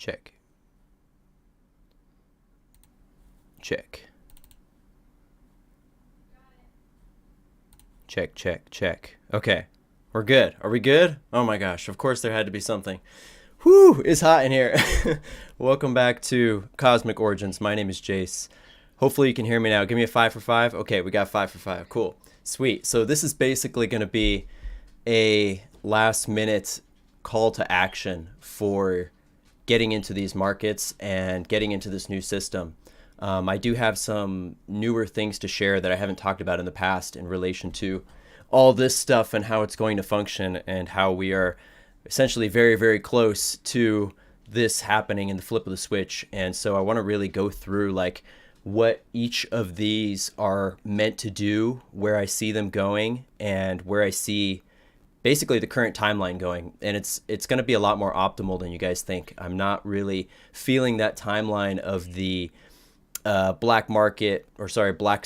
Check. Check. Check, check, check. Okay. We're good. Are we good? Oh my gosh. Of course there had to be something. Whew, it's hot in here. Welcome back to Cosmic Origins. My name is Jace. Hopefully you can hear me now. Give me a 5 for 5. Okay, we got 5 for 5. Cool. Sweet. So this is basically going to be a last minute call to action for getting into these markets and getting into this new system. I do have some newer things to share that I haven't talked about in the past in relation to all this stuff and how it's going to function and how we are essentially very, very close to this happening in the flip of the switch. And so I want to really go through like what each of these are meant to do, where I see them going, and where I see basically the current timeline going. And it's going to be a lot more optimal than you guys think. I'm not really feeling that timeline of the black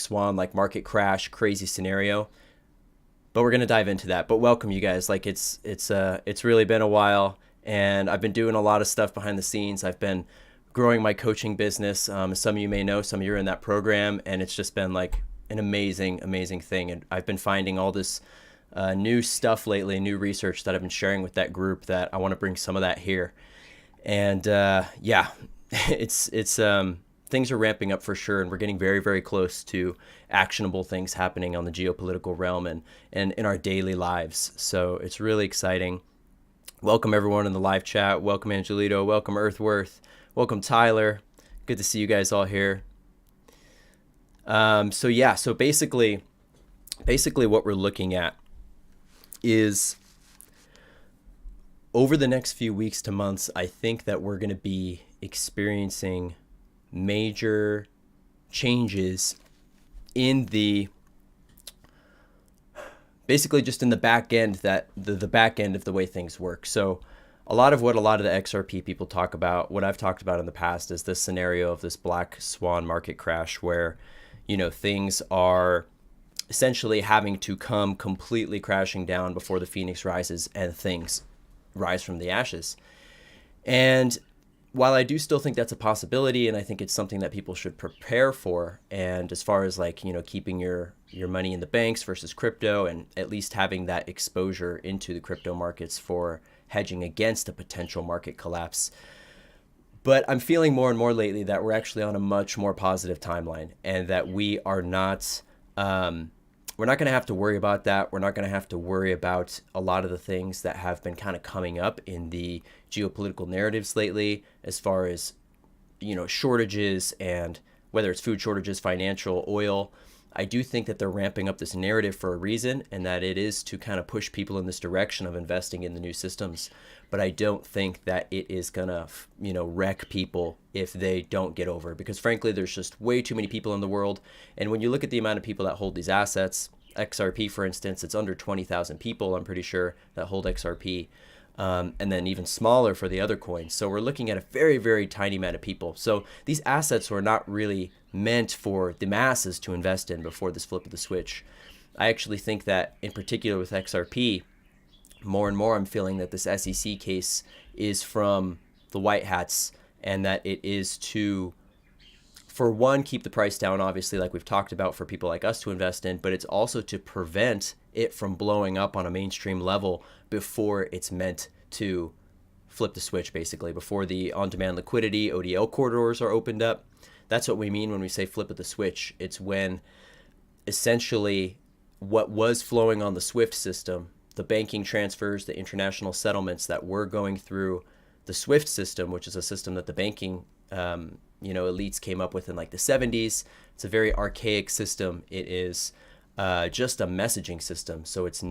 swan, like market crash, crazy scenario. But we're going to dive into that. But welcome you guys. Like it's really been a while, and I've been doing a lot of stuff behind the scenes. I've been growing my coaching business. As some of you may know, some of you are in that program, and it's just been like an amazing, amazing thing. And I've been finding all this new stuff lately, new research that I've been sharing with that group that I want to bring some of that here. And yeah, it's things are ramping up for sure, and we're getting very, very close to actionable things happening on the geopolitical realm and in our daily lives. So it's really exciting. Welcome everyone in the live chat. Welcome Angelito. Welcome Earthworth. Welcome Tyler. Good to see you guys all here. So basically what we're looking at is over the next few weeks to months, I think that we're going to be experiencing major changes in basically just in the back end, that the back end of the way things work. So a lot of the XRP people talk about, what I've talked about in the past, is this scenario of this black swan market crash where, things are essentially having to come completely crashing down before the phoenix rises and things rise from the ashes. And while I do still think that's a possibility, and I think it's something that people should prepare for, and as far as like, keeping your money in the banks versus crypto, and at least having that exposure into the crypto markets for hedging against a potential market collapse. But I'm feeling more and more lately that we're actually on a much more positive timeline, and that we are not, we're not going to have to worry about that. We're not going to have to worry about a lot of the things that have been kind of coming up in the geopolitical narratives lately, as far as, shortages, and whether it's food shortages, financial, oil. I do think that they're ramping up this narrative for a reason, and that it is to kind of push people in this direction of investing in the new systems. But I don't think that it is going to, wreck people if they don't get over, because frankly, there's just way too many people in the world. And when you look at the amount of people that hold these assets, XRP, for instance, it's under 20,000 people, I'm pretty sure, that hold XRP. And then even smaller for the other coins. So we're looking at a very, very tiny amount of people. So these assets were not really meant for the masses to invest in before this flip of the switch. I actually think that in particular with XRP, more and more I'm feeling that this SEC case is from the white hats, and that it is to, for one, keep the price down, obviously, like we've talked about, for people like us to invest in, but it's also to prevent it from blowing up on a mainstream level before it's meant to flip the switch, basically, before the on-demand liquidity ODL corridors are opened up. That's what we mean when we say flip of the switch. It's when essentially what was flowing on the SWIFT system, the banking transfers, the international settlements that were going through the SWIFT system, which is a system that the banking elites came up with in like the 70s. It's a very archaic system. It is just a messaging system. So it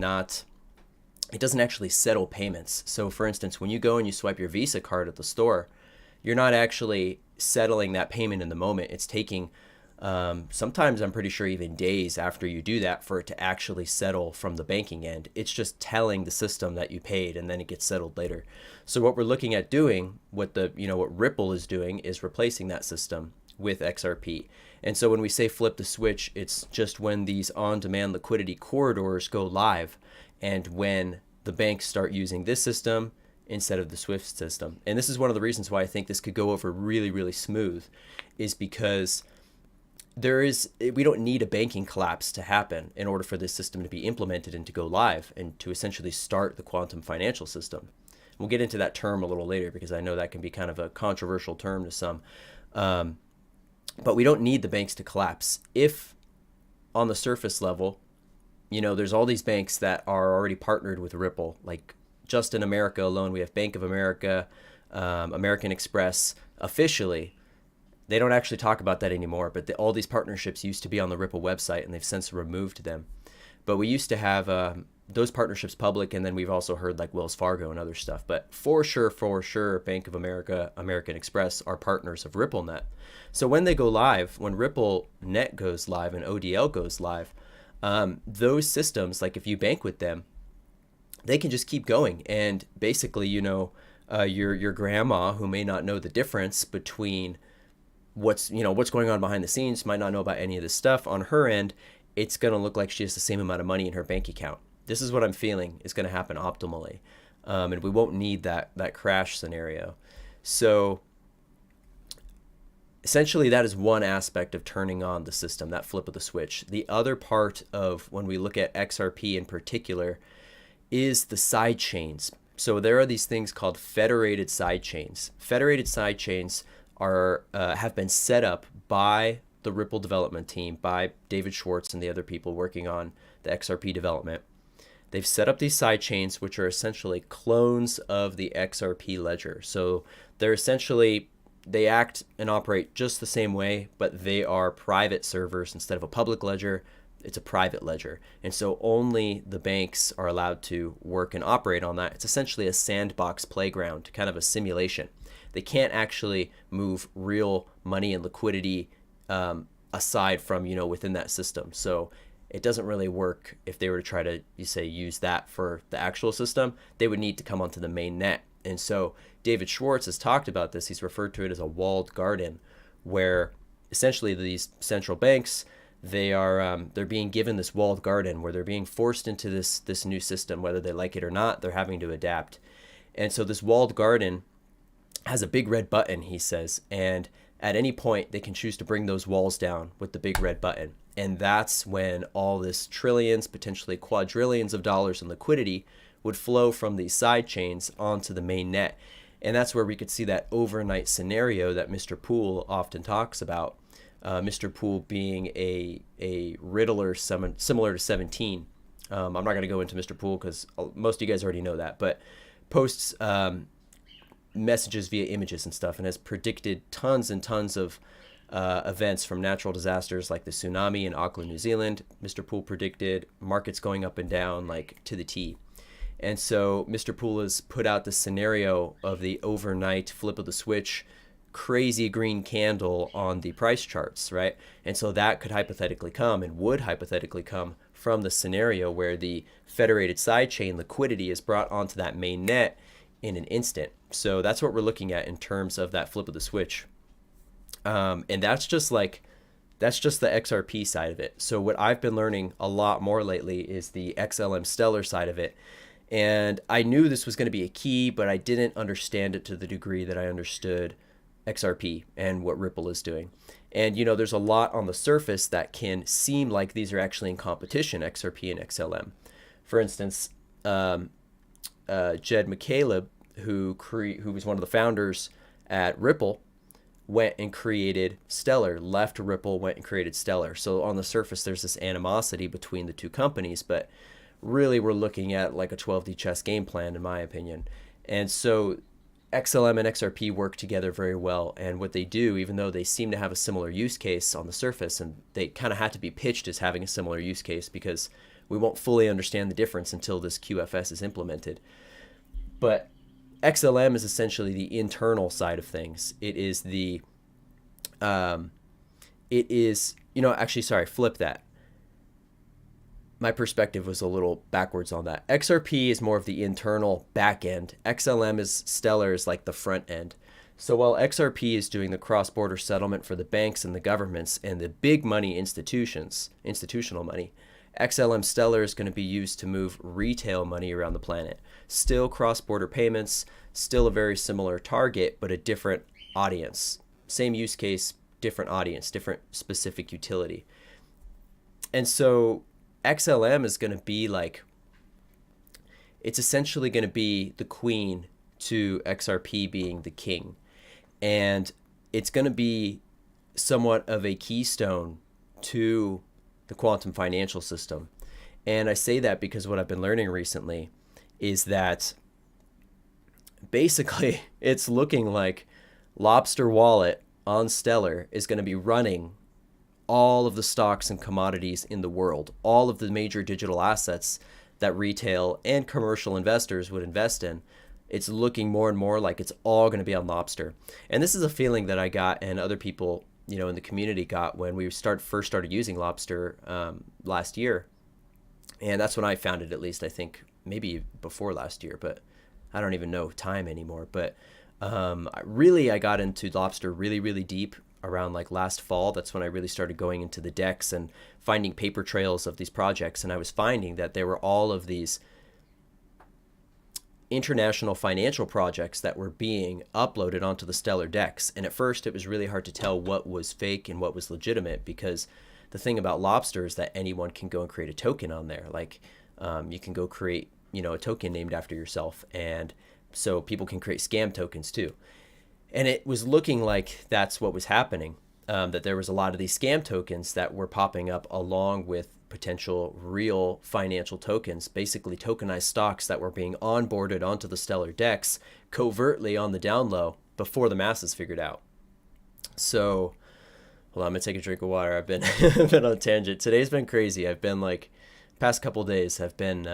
doesn't actually settle payments. So for instance, when you go and you swipe your Visa card at the store, you're not actually settling that payment in the moment. It's taking sometimes, I'm pretty sure, even days after you do that for it to actually settle from the banking end. It's just telling the system that you paid, and then it gets settled later. So what we're looking at doing, what Ripple is doing, is replacing that system with XRP. And so when we say flip the switch, it's just when these on-demand liquidity corridors go live, and when the banks start using this system instead of the Swift system. And this is one of the reasons why I think this could go over really, really smooth, is because we don't need a banking collapse to happen in order for this system to be implemented and to go live and to essentially start the quantum financial system. We'll get into that term a little later because I know that can be kind of a controversial term to some. But we don't need the banks to collapse. If on the surface level, there's all these banks that are already partnered with Ripple. Like just in America alone, we have Bank of America, American Express. Officially, they don't actually talk about that anymore, but all these partnerships used to be on the Ripple website, and they've since removed them. But we used to have those partnerships public, and then we've also heard like Wells Fargo and other stuff. But for sure, Bank of America, American Express are partners of RippleNet. So when they go live, when RippleNet goes live and ODL goes live, those systems, like if you bank with them, they can just keep going. And basically, your grandma who may not know the difference between what's going on behind the scenes, might not know about any of this stuff, on her end, it's going to look like she has the same amount of money in her bank account. This is what I'm feeling is going to happen optimally. And we won't need that crash scenario. So essentially, that is one aspect of turning on the system, that flip of the switch. The other part of when we look at XRP in particular is the side chains. So there are these things called federated side chains. Federated side chains have been set up by the Ripple development team, by David Schwartz and the other people working on the XRP development. They've set up these side chains, which are essentially clones of the XRP ledger. So they act and operate just the same way, but they are private servers. Instead of a public ledger, it's a private ledger. And so only the banks are allowed to work and operate on that. It's essentially a sandbox playground, kind of a simulation. They can't actually move real money and liquidity aside from, within that system. So it doesn't really work if they were to try to, use that for the actual system. They would need to come onto the main net. And so David Schwartz has talked about this. He's referred to it as a walled garden, where essentially these central banks, they're being given this walled garden where they're being forced into this new system, whether they like it or not. They're having to adapt. And so this walled garden has a big red button, he says, and at any point they can choose to bring those walls down with the big red button. And that's when all this trillions, potentially quadrillions of dollars in liquidity would flow from these side chains onto the main net. And that's where we could see that overnight scenario that Mr. Poole often talks about. Mr. Poole being a Riddler similar to 17. I'm not going to go into Mr. Poole because most of you guys already know that, but posts messages via images and stuff, and has predicted tons and tons of events from natural disasters like the tsunami in Auckland, New Zealand. Mr. Poole predicted markets going up and down like to the T. And so Mr. Poole has put out the scenario of the overnight flip of the switch, crazy green candle on the price charts, right? And so that could hypothetically come and would hypothetically come from the scenario where the federated sidechain liquidity is brought onto that main net in an instant. So that's what we're looking at in terms of that flip of the switch. And that's just the XRP side of it. So what I've been learning a lot more lately is the XLM Stellar side of it. And I knew this was going to be a key, but I didn't understand it to the degree that I understood XRP and what Ripple is doing. And, there's a lot on the surface that can seem like these are actually in competition, XRP and XLM. For instance, Jed McCaleb, who was one of the founders at Ripple, went and created Stellar, left Ripple, went and created Stellar. So on the surface, there's this animosity between the two companies, but really we're looking at like a 12D chess game plan, in my opinion. And so XLM and XRP work together very well. And what they do, even though they seem to have a similar use case on the surface, and they kind of had to be pitched as having a similar use case because we won't fully understand the difference until this QFS is implemented. But XLM is essentially the internal side of things. It is flip that. My perspective was a little backwards on that. XRP is more of the internal back end. XLM is Stellar is like the front end. So while XRP is doing the cross-border settlement for the banks and the governments and the big money institutions, institutional money, XLM Stellar is going to be used to move retail money around the planet. Still cross-border payments, still a very similar target, but a different audience. Same use case, different audience, different specific utility. And so XLM is going to be like, it's essentially going to be the queen to XRP being the king. And it's going to be somewhat of a keystone to the quantum financial system. And I say that because what I've been learning recently is that basically it's looking like Lobster Wallet on Stellar is going to be running all of the stocks and commodities in the world, all of the major digital assets that retail and commercial investors would invest in. It's looking more and more like it's all going to be on Lobster. And this is a feeling that I got and other people, you know, in the community got when we first started using Lobster last year. And that's when I found it, at least, I think maybe before last year, but I don't even know time anymore. But I got into Lobster really, really deep around like last fall. That's when I really started going into the DEX and finding paper trails of these projects. And I was finding that there were all of these international financial projects that were being uploaded onto the Stellar DEX. And at first it was really hard to tell what was fake and what was legitimate, because the thing about Lobster is that anyone can go and create a token on there. Like you can go create, you know, a token named after yourself. And so people can create scam tokens too. And it was looking like that's what was happening, that there was a lot of these scam tokens that were popping up along with potential real financial tokens, basically tokenized stocks that were being onboarded onto the Stellar DEX covertly on the down low before the masses figured out. So, hold on, I'm going to take a drink of water. I've been, I've been on a tangent. Today's been crazy. I've been like, past couple of days have been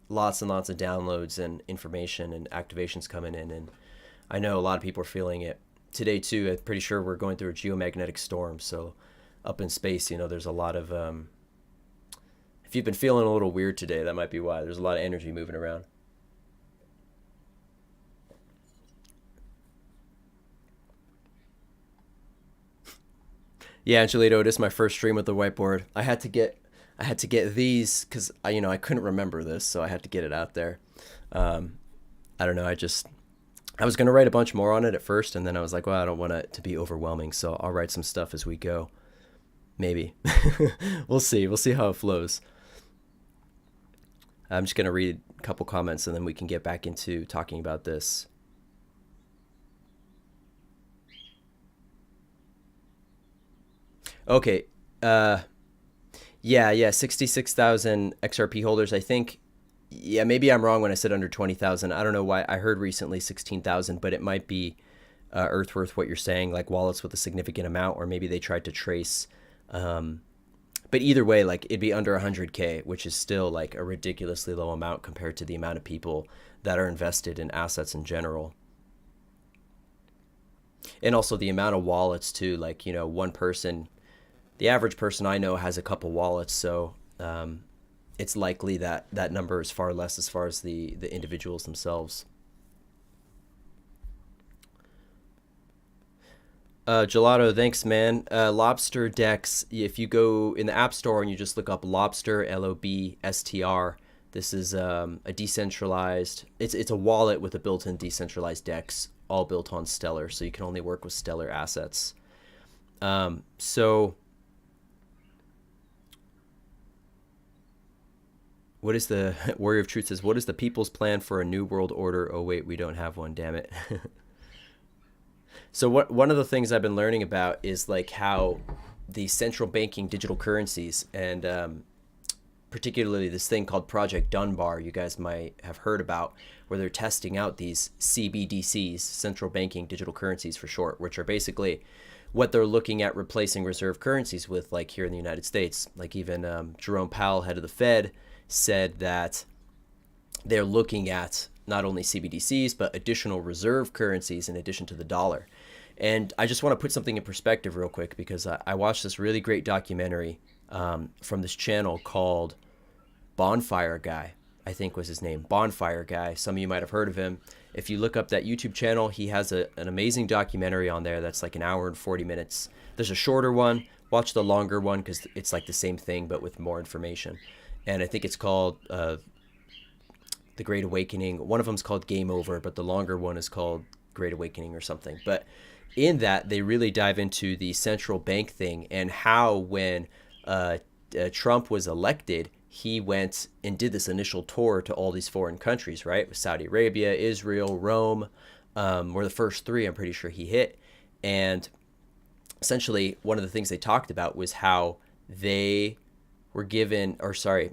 lots and lots of downloads and information and activations coming in. And I know a lot of people are feeling it today too. I'm pretty sure we're going through a geomagnetic storm. So up in space, you know, there's a lot of, if you've been feeling a little weird today, that might be why. There's a lot of energy moving around. Yeah, Angelito, it is my first stream with the whiteboard. I had to get these because I couldn't remember this, so I had to get it out there. I don't know. I was gonna write a bunch more on it at first, and then I was like, well, I don't want it to be overwhelming, so I'll write some stuff as we go. Maybe. We'll see. We'll see how it flows. I'm just gonna read a couple comments, and then we can get back into talking about this. Okay. Yeah, 66,000 XRP holders. I think, yeah, maybe I'm wrong when I said under 20,000. I don't know why. I heard recently 16,000, but it might be Earthworth what you're saying, like wallets with a significant amount, or maybe they tried to trace. But either way, like it'd be under 100K, which is still like a ridiculously low amount compared to the amount of people that are invested in assets in general. And also the amount of wallets too, like, one person, the average person I know has a couple wallets, so it's likely that that number is far less as far as the individuals themselves. Gelato, thanks, man. Lobster Dex, if you go in the App Store and you just look up Lobster, Lobstr, this is a decentralized, it's a wallet with a built-in decentralized DEX, all built on Stellar, so you can only work with Stellar assets. So what is the Warrior of Truth says, what is the people's plan for a new world order? Oh wait, we don't have one, damn it. So one of the things I've been learning about is like how the central banking digital currencies, and particularly this thing called Project Dunbar, you guys might have heard about, where they're testing out these CBDCs, central banking digital currencies for short, which are basically what they're looking at replacing reserve currencies with, like here in the United States. Like even Jerome Powell, head of the Fed, said that they're looking at not only CBDCs, but additional reserve currencies in addition to the dollar. And I just want to put something in perspective real quick, because I watched this really great documentary from this channel called Bonfire Guy, I think was his name, Bonfire Guy. Some of you might have heard of him. If you look up that YouTube channel, he has an amazing documentary on there that's like an hour and 40 minutes. There's a shorter one, Watch the longer one because it's like the same thing but with more information. And I think it's called The Great Awakening. One of them's called Game Over, but the longer one is called Great Awakening or something. But in that, they really dive into the central bank thing and how when Trump was elected, he went and did this initial tour to all these foreign countries, right? With Saudi Arabia, Israel, Rome, were the first three I'm pretty sure he hit. And essentially, one of the things they talked about was how they were given, or sorry,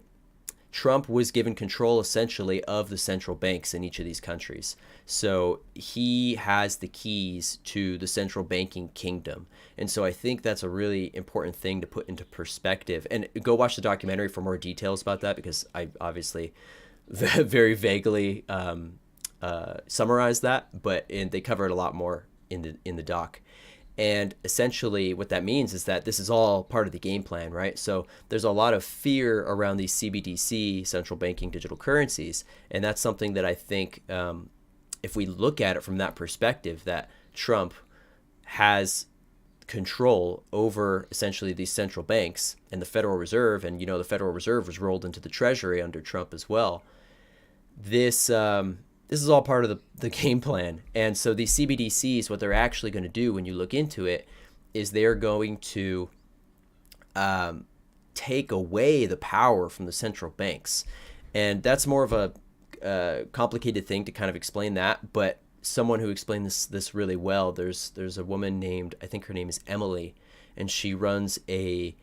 Trump was given control essentially of the central banks in each of these countries. So he has the keys to the central banking kingdom. And so I think that's a really important thing to put into perspective. And go watch the documentary for more details about that, because I obviously very vaguely summarized that, and they cover it a lot more in the doc. And essentially what that means is that this is all part of the game plan, right? So there's a lot of fear around these CBDC, central banking digital currencies. And that's something that I think if we look at it from that perspective, that Trump has control over essentially these central banks and the Federal Reserve. And, the Federal Reserve was rolled into the Treasury under Trump as well. This is all part of the game plan. And so these CBDCs, what they're actually going to do when you look into it is they're going to take away the power from the central banks. And that's more of a complicated thing to kind of explain that. But someone who explained this really well, there's a woman named, I think her name is Emily, and she runs a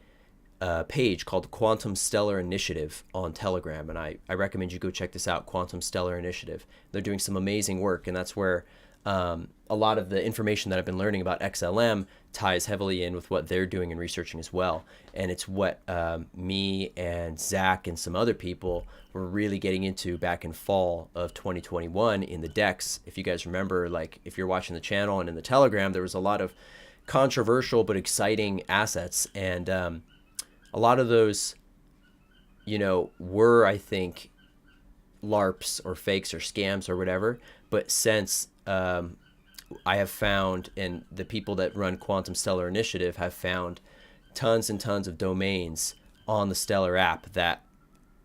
page called Quantum Stellar Initiative on Telegram, and I recommend you go check this out, Quantum Stellar Initiative. They're doing some amazing work, and that's where a lot of the information that I've been learning about XLM ties heavily in with what they're doing and researching as well. And it's what me and Zach and some other people were really getting into back in fall of 2021 in the decks. If you guys remember, like if you're watching the channel and in the Telegram, there was a lot of controversial but exciting assets, and a lot of those, were, I think, LARPs or fakes or scams or whatever. But since I have found, and the people that run Quantum Stellar Initiative have found tons and tons of domains on the Stellar app that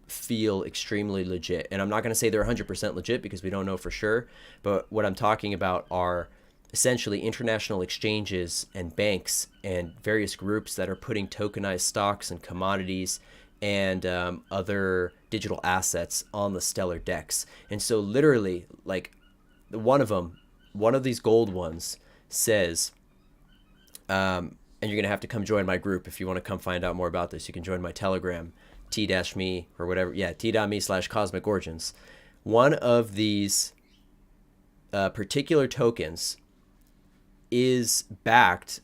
feel extremely legit. And I'm not going to say they're 100% legit because we don't know for sure. But what I'm talking about are essentially international exchanges and banks and various groups that are putting tokenized stocks and commodities and other digital assets on the Stellar decks. And so literally, like one of these gold ones says, and you're going to have to come join my group if you want to come find out more about this. You can join my Telegram, t-me or whatever. Yeah, t.me/cosmic origins. One of these particular tokens is backed.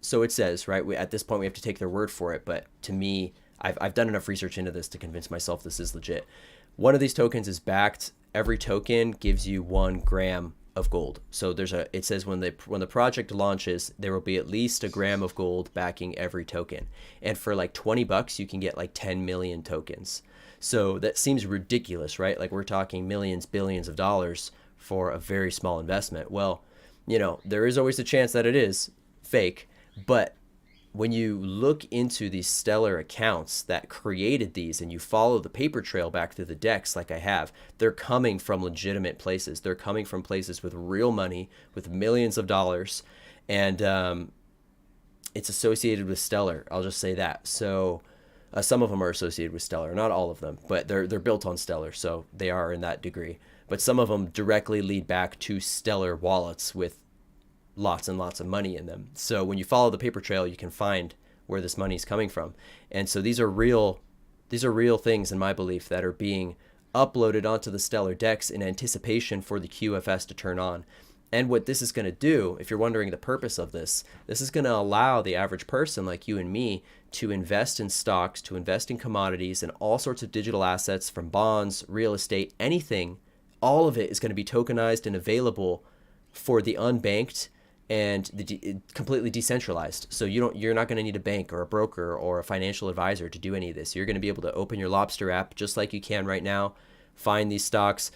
So it says, right, at this point we have to take their word for it, but to me, I've done enough research into this to convince myself this is legit. One of these tokens is backed. Every token gives you 1 gram of gold. So it says when the project launches, there will be at least 1 gram of gold backing every token. And for like $20, you can get like 10 million tokens. So that seems ridiculous, right? Like we're talking millions, billions of dollars for a very small investment. Well, there is always a chance that it is fake, but when you look into these Stellar accounts that created these and you follow the paper trail back through the decks like I have, they're coming from legitimate places. They're coming from places with real money, with millions of dollars, and it's associated with Stellar. I'll just say that. So some of them are associated with Stellar, not all of them, but they're built on Stellar, so they are in that degree. But some of them directly lead back to Stellar wallets with lots and lots of money in them. So when you follow the paper trail, you can find where this money is coming from. And so these are real things in my belief that are being uploaded onto the Stellar decks in anticipation for the QFS to turn on. And what this is going to do, if you're wondering the purpose of this is going to allow the average person like you and me to invest in stocks, to invest in commodities and all sorts of digital assets, from bonds, real estate, anything. All of it is going to be tokenized and available for the unbanked and completely decentralized. So you're not going to need a bank or a broker or a financial advisor to do any of this. You're going to be able to open your Lobster app just like you can right now, find these stocks,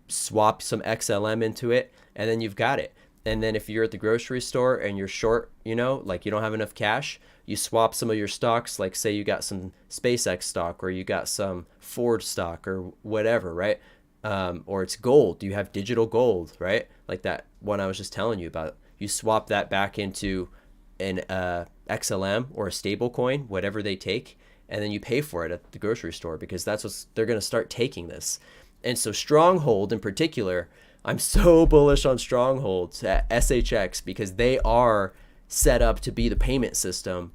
swap some XLM into it, and then you've got it. And then if you're at the grocery store and you're short, like you don't have enough cash, you swap some of your stocks, like say you got some SpaceX stock or you got some Ford stock or whatever, right? Or it's gold. You have digital gold, right? Like that one I was just telling you about. You swap that back into an XLM or a stable coin, whatever they take, and then you pay for it at the grocery store because that's what they're going to start taking this. And so Stronghold in particular, I'm so bullish on Stronghold at SHX because they are set up to be the payment system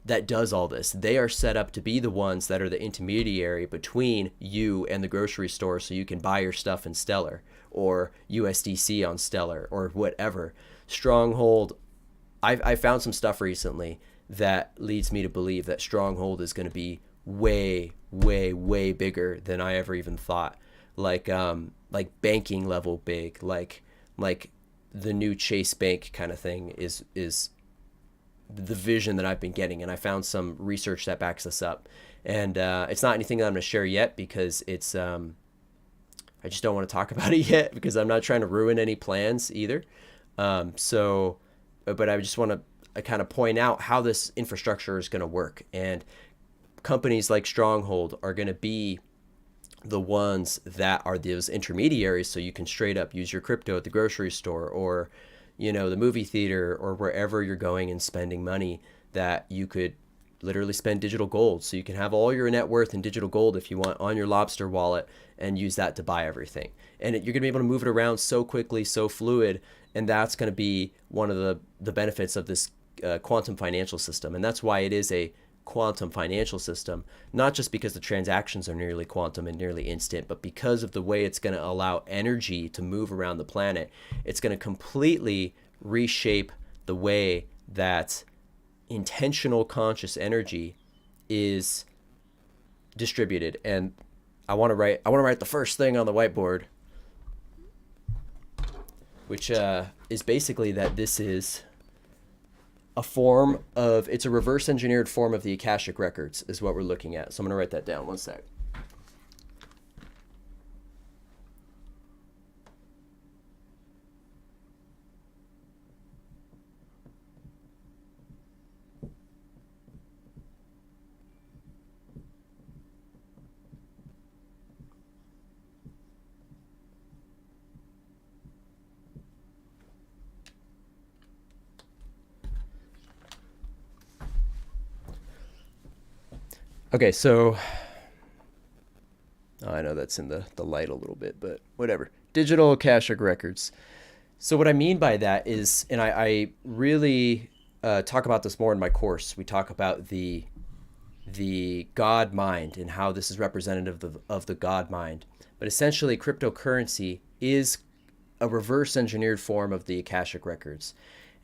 that does all this. They are set up to be the ones that are the intermediary between you and the grocery store so you can buy your stuff in Stellar or USDC on Stellar or whatever. Stronghold, I found some stuff recently that leads me to believe that Stronghold is going to be way, way, way bigger than I ever even thought. Like banking level big, like the new Chase Bank kind of thing is the vision that I've been getting, and I found some research that backs this up. And it's not anything that I'm going to share yet because it's I just don't want to talk about it yet because I'm not trying to ruin any plans either. But I just want to kind of point out how this infrastructure is going to work, and companies like Stronghold are going to be the ones that are those intermediaries, so you can straight up use your crypto at the grocery store or the movie theater or wherever you're going and spending money, that you could literally spend digital gold. So you can have all your net worth in digital gold if you want on your Lobster wallet and use that to buy everything. And you're going to be able to move it around so quickly, so fluid, and that's going to be one of the benefits of this quantum financial system. And that's why it is a quantum financial system, not just because the transactions are nearly quantum and nearly instant, but because of the way it's going to allow energy to move around the planet. It's going to completely reshape the way that intentional conscious energy is distributed. And I want to write the first thing on the whiteboard, which is basically that this is it's a reverse engineered form of the Akashic records is what we're looking at. So I'm going to write that down. One sec. Okay, so I know that's in the light a little bit, but whatever. Digital Akashic records. So what I mean by that is, and I really talk about this more in my course. We talk about the God mind and how this is representative of the God mind. But essentially, cryptocurrency is a reverse engineered form of the Akashic records.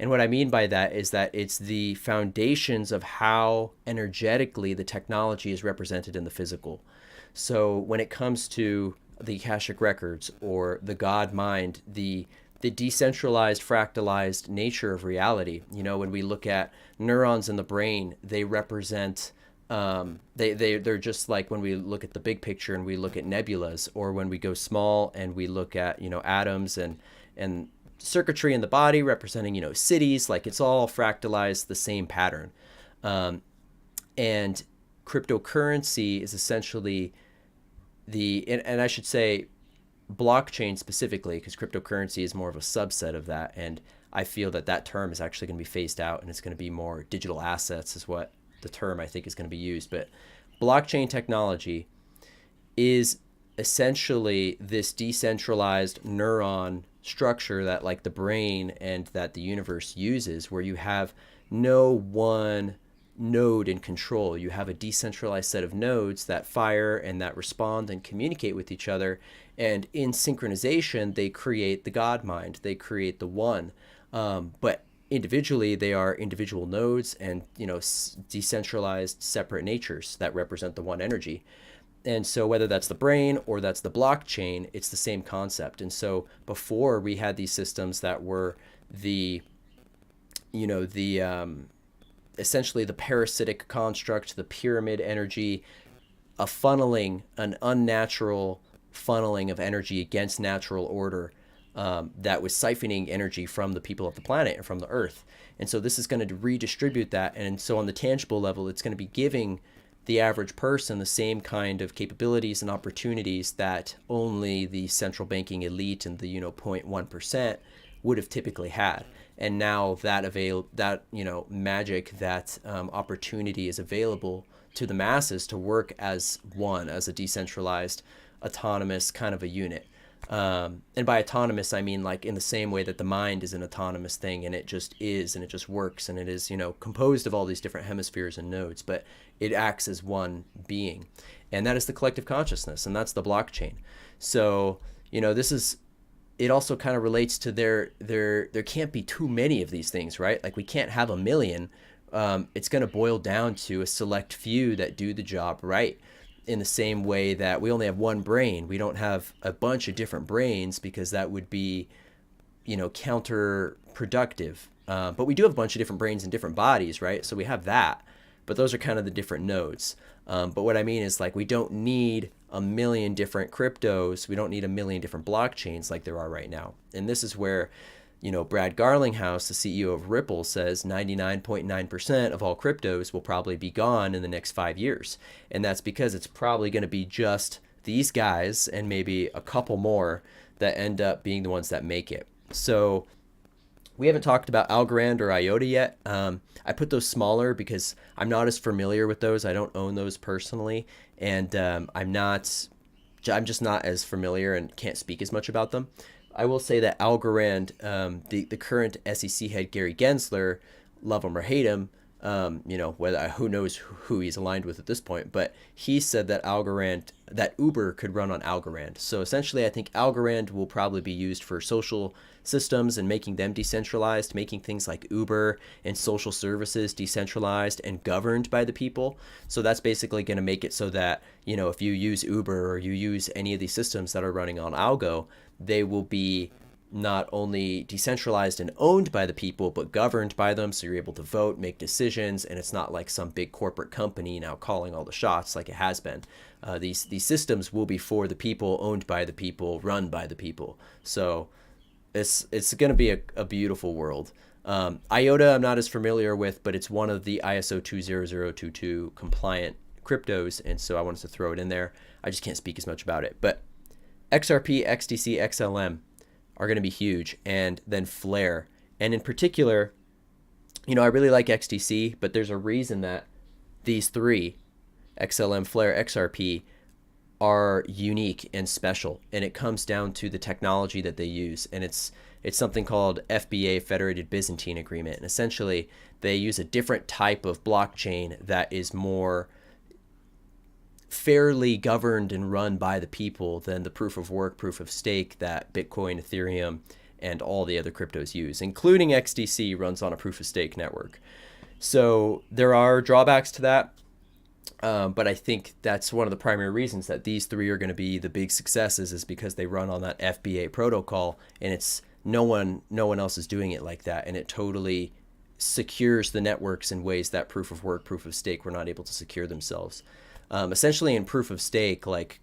And what I mean by that is that it's the foundations of how energetically the technology is represented in the physical. So when it comes to the Akashic records or the God mind, the decentralized, fractalized nature of reality, when we look at neurons in the brain, they represent, they're just like when we look at the big picture and we look at nebulas, or when we go small and we look at, atoms and circuitry in the body representing, cities, like it's all fractalized the same pattern. And cryptocurrency is essentially and I should say blockchain specifically, because cryptocurrency is more of a subset of that. And I feel that term is actually going to be phased out and it's going to be more digital assets is what the term I think is going to be used. But blockchain technology is essentially this decentralized neuron structure that like the brain and that the universe uses, where you have no one node in control. You have a decentralized set of nodes that fire and that respond and communicate with each other, and in synchronization they create the God mind, they create the one. But individually they are individual nodes and decentralized separate natures that represent the one energy. And so whether that's the brain or that's the blockchain, it's the same concept. And so before we had these systems that were essentially the parasitic construct, the pyramid energy, an unnatural funneling of energy against natural order. that was siphoning energy from the people of the planet and from the earth. And so this is going to redistribute that. And so on the tangible level, it's going to be giving the average person the same kind of capabilities and opportunities that only the central banking elite and the 0.1% would have typically had. And now that magic, that opportunity is available to the masses to work as one, as a decentralized, autonomous kind of a unit. And by autonomous, I mean like in the same way that the mind is an autonomous thing, and it just is, and it just works, and it is, composed of all these different hemispheres and nodes, but it acts as one being. And that is the collective consciousness, and that's the blockchain. So, it also kind of relates to there can't be too many of these things, right? Like we can't have a million. It's going to boil down to a select few that do the job right. In the same way that we only have one brain, we don't have a bunch of different brains, because that would be, counterproductive. But we do have a bunch of different brains in different bodies, right? So we have that, but those are kind of the different nodes. But what I mean is, like, we don't need a million different cryptos. We don't need a million different blockchains like there are right now. And this is where, Brad Garlinghouse, the CEO of Ripple, says 99.9% of all cryptos will probably be gone in the next 5 years. And that's because it's probably going to be just these guys and maybe a couple more that end up being the ones that make it. So we haven't talked about Algorand or IOTA yet. I put those smaller because I'm not as familiar with those. I don't own those personally. And I'm just not as familiar and can't speak as much about them. I will say that Algorand, the current SEC head, Gary Gensler, love him or hate him, who knows who he's aligned with at this point, but he said that Uber could run on Algorand. So essentially, I think Algorand will probably be used for social systems and making them decentralized, making things like Uber and social services decentralized and governed by the people. So that's basically going to make it so that, if you use Uber or you use any of these systems that are running on Algo, they will be not only decentralized and owned by the people, but governed by them. So you're able to vote, make decisions, and it's not like some big corporate company now calling all the shots like it has been. These systems will be for the people, owned by the people, run by the people. So it's going to be a beautiful world. IOTA I'm not as familiar with, but it's one of the ISO 20022 compliant cryptos, and so I wanted to throw it in there. I just can't speak as much about it. But XRP, XDC, XLM are going to be huge, and then Flare. And in particular, I really like XDC, but there's a reason that these three, XLM, Flare, XRP, are unique and special, and it comes down to the technology that they use. And it's something called FBA, Federated Byzantine Agreement, and essentially they use a different type of blockchain that is more fairly governed and run by the people than the proof of work, proof of stake that Bitcoin, Ethereum, and all the other cryptos use, including XDC runs on a proof of stake network. So there are drawbacks to that. But I think that's one of the primary reasons that these three are going to be the big successes, is because they run on that FBA protocol, and it's no one else is doing it like that. And it totally secures the networks in ways that proof of work, proof of stake were not able to secure themselves. Essentially in proof of stake, like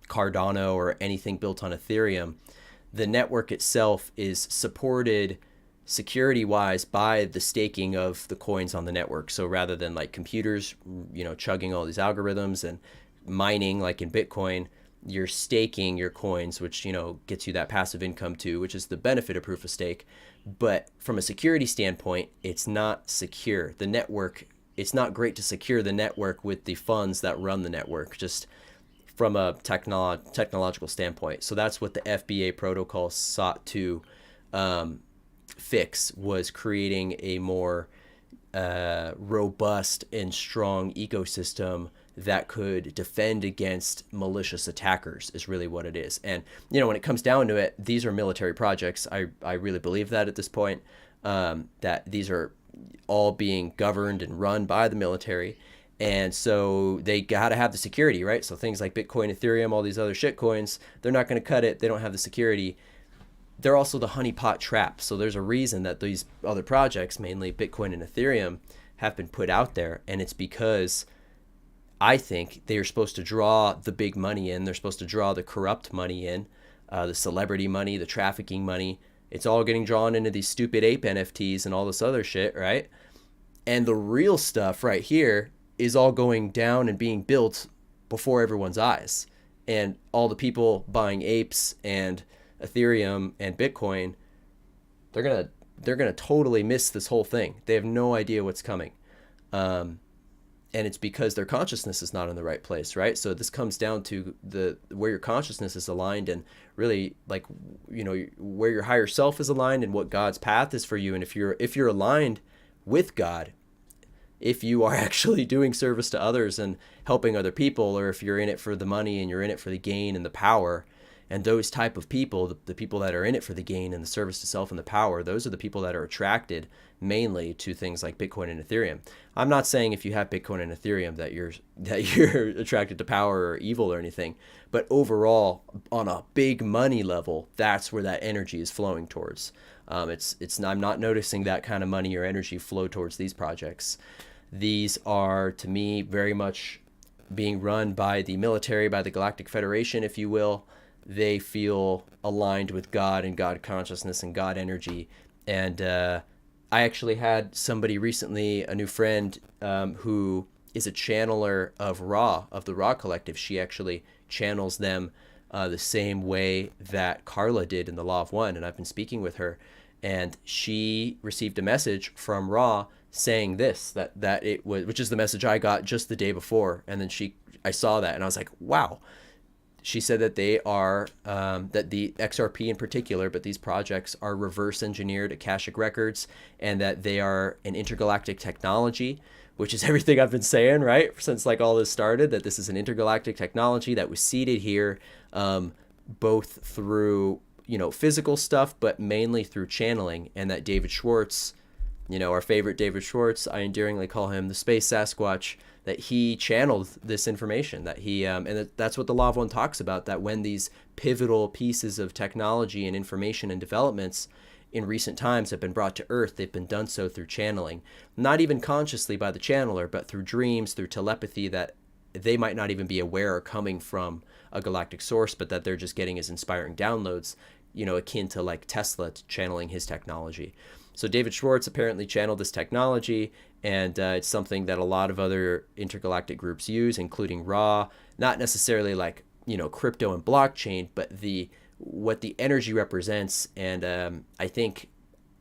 Cardano or anything built on Ethereum, the network itself is supported security-wise by the staking of the coins on the network. So rather than like computers, chugging all these algorithms and mining like in Bitcoin, you're staking your coins, which, gets you that passive income too, which is the benefit of proof of stake. But from a security standpoint, it's not secure. The network, it's not great to secure the network with the funds that run the network, just from a technological standpoint. So that's what the FBA protocol sought to fix, was creating a more robust and strong ecosystem that could defend against malicious attackers, is really what it is. And, when it comes down to it, these are military projects. I really believe that at this point, that these are all being governed and run by the military. And so they got to have the security, right? So things like Bitcoin, Ethereum, all these other shit coins, they're not going to cut it. They don't have the security. They're also the honeypot trap. So there's a reason that these other projects, mainly Bitcoin and Ethereum, have been put out there. And it's because I think they are supposed to draw the big money in. They're supposed to draw the corrupt money in. the celebrity money, the trafficking money. It's all getting drawn into these stupid ape NFTs and all this other shit, right? And the real stuff right here is all going down and being built before everyone's eyes. And all the people buying apes and Ethereum and Bitcoin, they're gonna totally miss this whole thing. They have no idea what's coming. And it's because their consciousness is not in the right place, right? So this comes down to the where your consciousness is aligned, and really, like, you know, where your higher self is aligned and what God's path is for you. And if you're aligned with God, if you are actually doing service to others and helping other people, or if you're in it for the money and you're in it for the gain and the power, and those type of people, the people that are in it for the gain and the service to self and the power, those are the people that are attracted mainly to things like Bitcoin and Ethereum. I'm not saying if you have Bitcoin and Ethereum that you're attracted to power or evil or anything, but overall, on a big money level, that's where that energy is flowing towards. I'm not noticing that kind of money or energy flow towards these projects. These are, to me, very much being run by the military, by the Galactic Federation, if you will. They feel aligned with God and God consciousness and God energy. And I actually had somebody recently, a new friend, who is a channeler of Ra, of the Ra Collective. She actually channels them the same way that Carla did in the Law of One. And I've been speaking with her, and she received a message from Ra saying this, that it was, which is the message I got just the day before. And then I saw that and I was like, wow. She said that they are, that the XRP in particular, but these projects are reverse engineered Akashic records, and that they are an intergalactic technology, which is everything I've been saying, right? Since like all this started, that this is an intergalactic technology that was seeded here, both through, you know, physical stuff, but mainly through channeling. And that David Schwartz, you know, our favorite David Schwartz, I endearingly call him the Space Sasquatch, that he channeled this information, that he, and that's what the Law of One talks about, that when these pivotal pieces of technology and information and developments in recent times have been brought to Earth, they've been done so through channeling, not even consciously by the channeler, but through dreams, through telepathy that they might not even be aware are coming from a galactic source, but that they're just getting as inspiring downloads, you know, akin to like Tesla channeling his technology. So David Schwartz apparently channeled this technology, and it's something that a lot of other intergalactic groups use, including Ra. Not necessarily like, you know, crypto and blockchain, but what the energy represents. And I think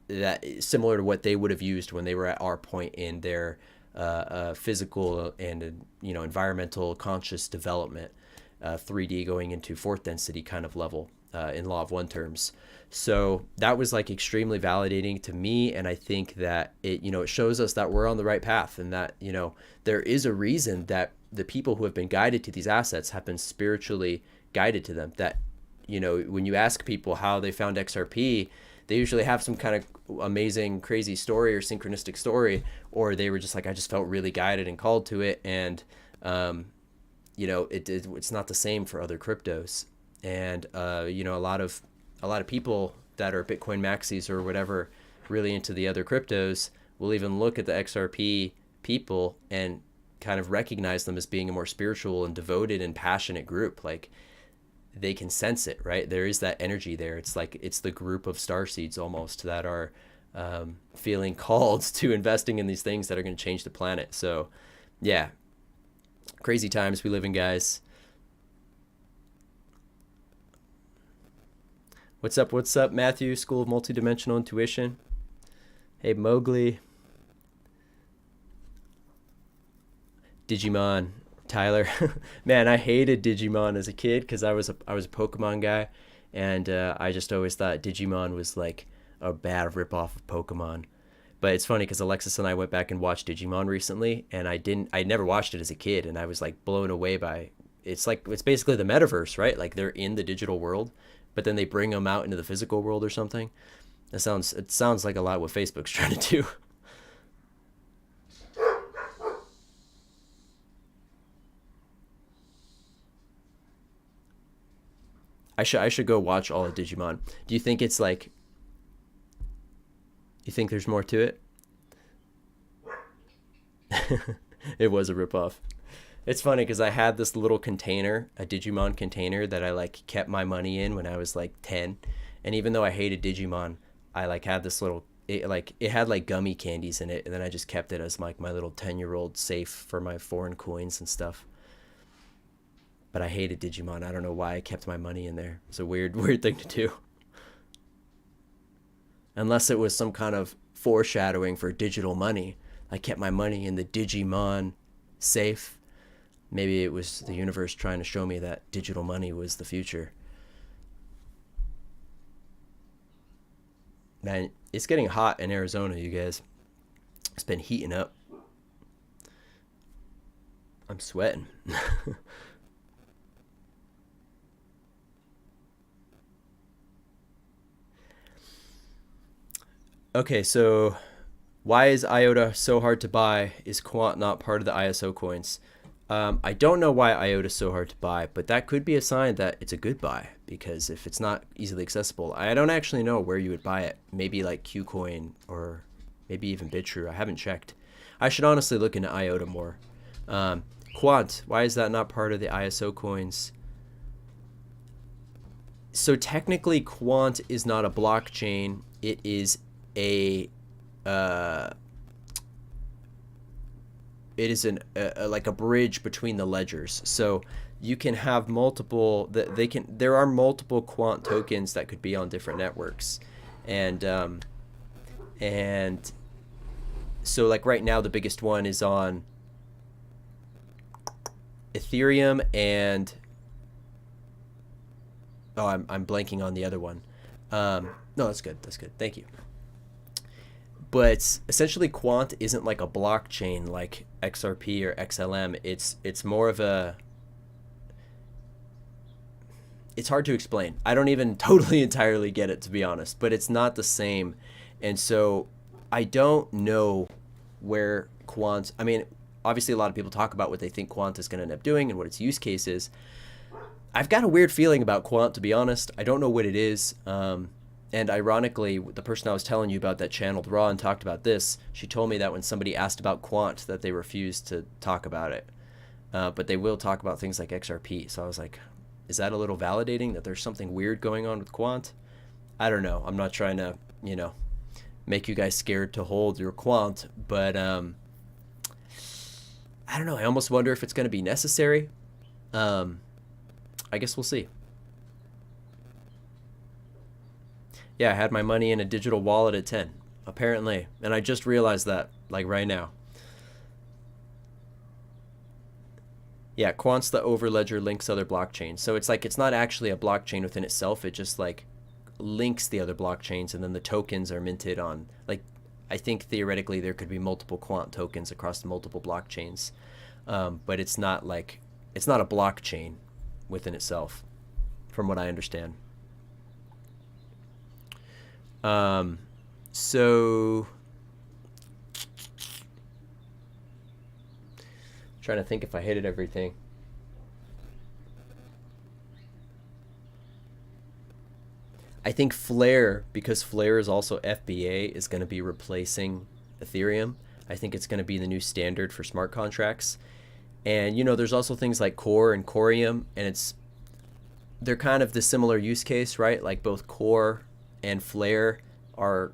that is similar to what they would have used when they were at our point in their physical and, you know, environmental conscious development, 3D going into fourth density kind of level in Law of One terms. So that was like extremely validating to me. And I think that it, you know, it shows us that we're on the right path, and that, you know, there is a reason that the people who have been guided to these assets have been spiritually guided to them. That, you know, when you ask people how they found XRP, they usually have some kind of amazing, crazy story or synchronistic story, or they were just like, I just felt really guided and called to it. And, you know, it's not the same for other cryptos. And, you know, a lot of people that are Bitcoin maxis or whatever, really into the other cryptos, will even look at the XRP people and kind of recognize them as being a more spiritual and devoted and passionate group. Like, they can sense it, right? There is that energy there. It's like, it's the group of starseeds almost that are feeling called to investing in these things that are going to change the planet. So yeah, crazy times we live in, guys. What's up, Matthew, School of Multidimensional Intuition? Hey, Mowgli. Digimon, Tyler. Man, I hated Digimon as a kid because I was a Pokemon guy, and I just always thought Digimon was like a bad ripoff of Pokemon. But it's funny because Alexis and I went back and watched Digimon recently, and I never watched it as a kid, and I was like blown away by, it's basically the metaverse, right? Like, they're in the digital world, but then they bring them out into the physical world or something. It sounds like a lot what Facebook's trying to do. I should go watch all of Digimon. Do you think it's like, you think there's more to it? It was a ripoff. It's funny because I had this little container, a Digimon container that I like kept my money in when I was like 10. And even though I hated Digimon, I like had this little it had like gummy candies in it, and then I just kept it as like my little 10-year-old safe for my foreign coins and stuff. But I hated Digimon. I don't know why I kept my money in there. It's a weird weird thing to do. Unless it was some kind of foreshadowing for digital money. I kept my money in the Digimon safe. Maybe it was the universe trying to show me that digital money was the future. Man, it's getting hot in Arizona, you guys. It's been heating up. I'm sweating. Okay, so why is IOTA so hard to buy? Is Quant not part of the ISO coins? I don't know why IOTA is so hard to buy, but that could be a sign that it's a good buy, because if it's not easily accessible, I don't actually know where you would buy it. Maybe like Qcoin or maybe even BitTrue. I haven't checked. I should honestly look into IOTA more. Quant, why is that not part of the ISO coins? So technically, Quant is not a blockchain. It is a it is like a bridge between the ledgers. So you can have multiple there are multiple quant tokens that could be on different networks, and so like right now the biggest one is on Ethereum and I'm blanking on the other one. No, that's good. Thank you. But essentially, Quant isn't like a blockchain like XRP or XLM. It's more of a. It's hard to explain. I don't even totally entirely get it, to be honest. But it's not the same, and so I don't know where Quant. I mean, obviously, a lot of people talk about what they think Quant is going to end up doing and what its use case is. I've got a weird feeling about Quant, to be honest. I don't know what it is. And ironically, the person I was telling you about that channeled Raw and talked about this, she told me that when somebody asked about Quant, that they refused to talk about it. But they will talk about things like XRP. So I was like, is that a little validating that there's something weird going on with Quant? I don't know. I'm not trying to, make you guys scared to hold your Quant. But I don't know. I almost wonder if it's going to be necessary. I guess we'll see. Yeah, I had my money in a digital wallet at 10, apparently. And I just realized that, like, right now. Yeah, Quant's the overledger links other blockchains. So it's like it's not actually a blockchain within itself. It just, like, links the other blockchains, and then the tokens are minted on, like, I think theoretically there could be multiple Quant tokens across multiple blockchains. But it's not a blockchain within itself, from what I understand. So trying to think if I hit it everything. I think Flare, because Flare is also FBA, is going to be replacing Ethereum. I think it's going to be the new standard for smart contracts. And there's also things like Core and Corium, and they're kind of the similar use case, right? Like both Core and Flare are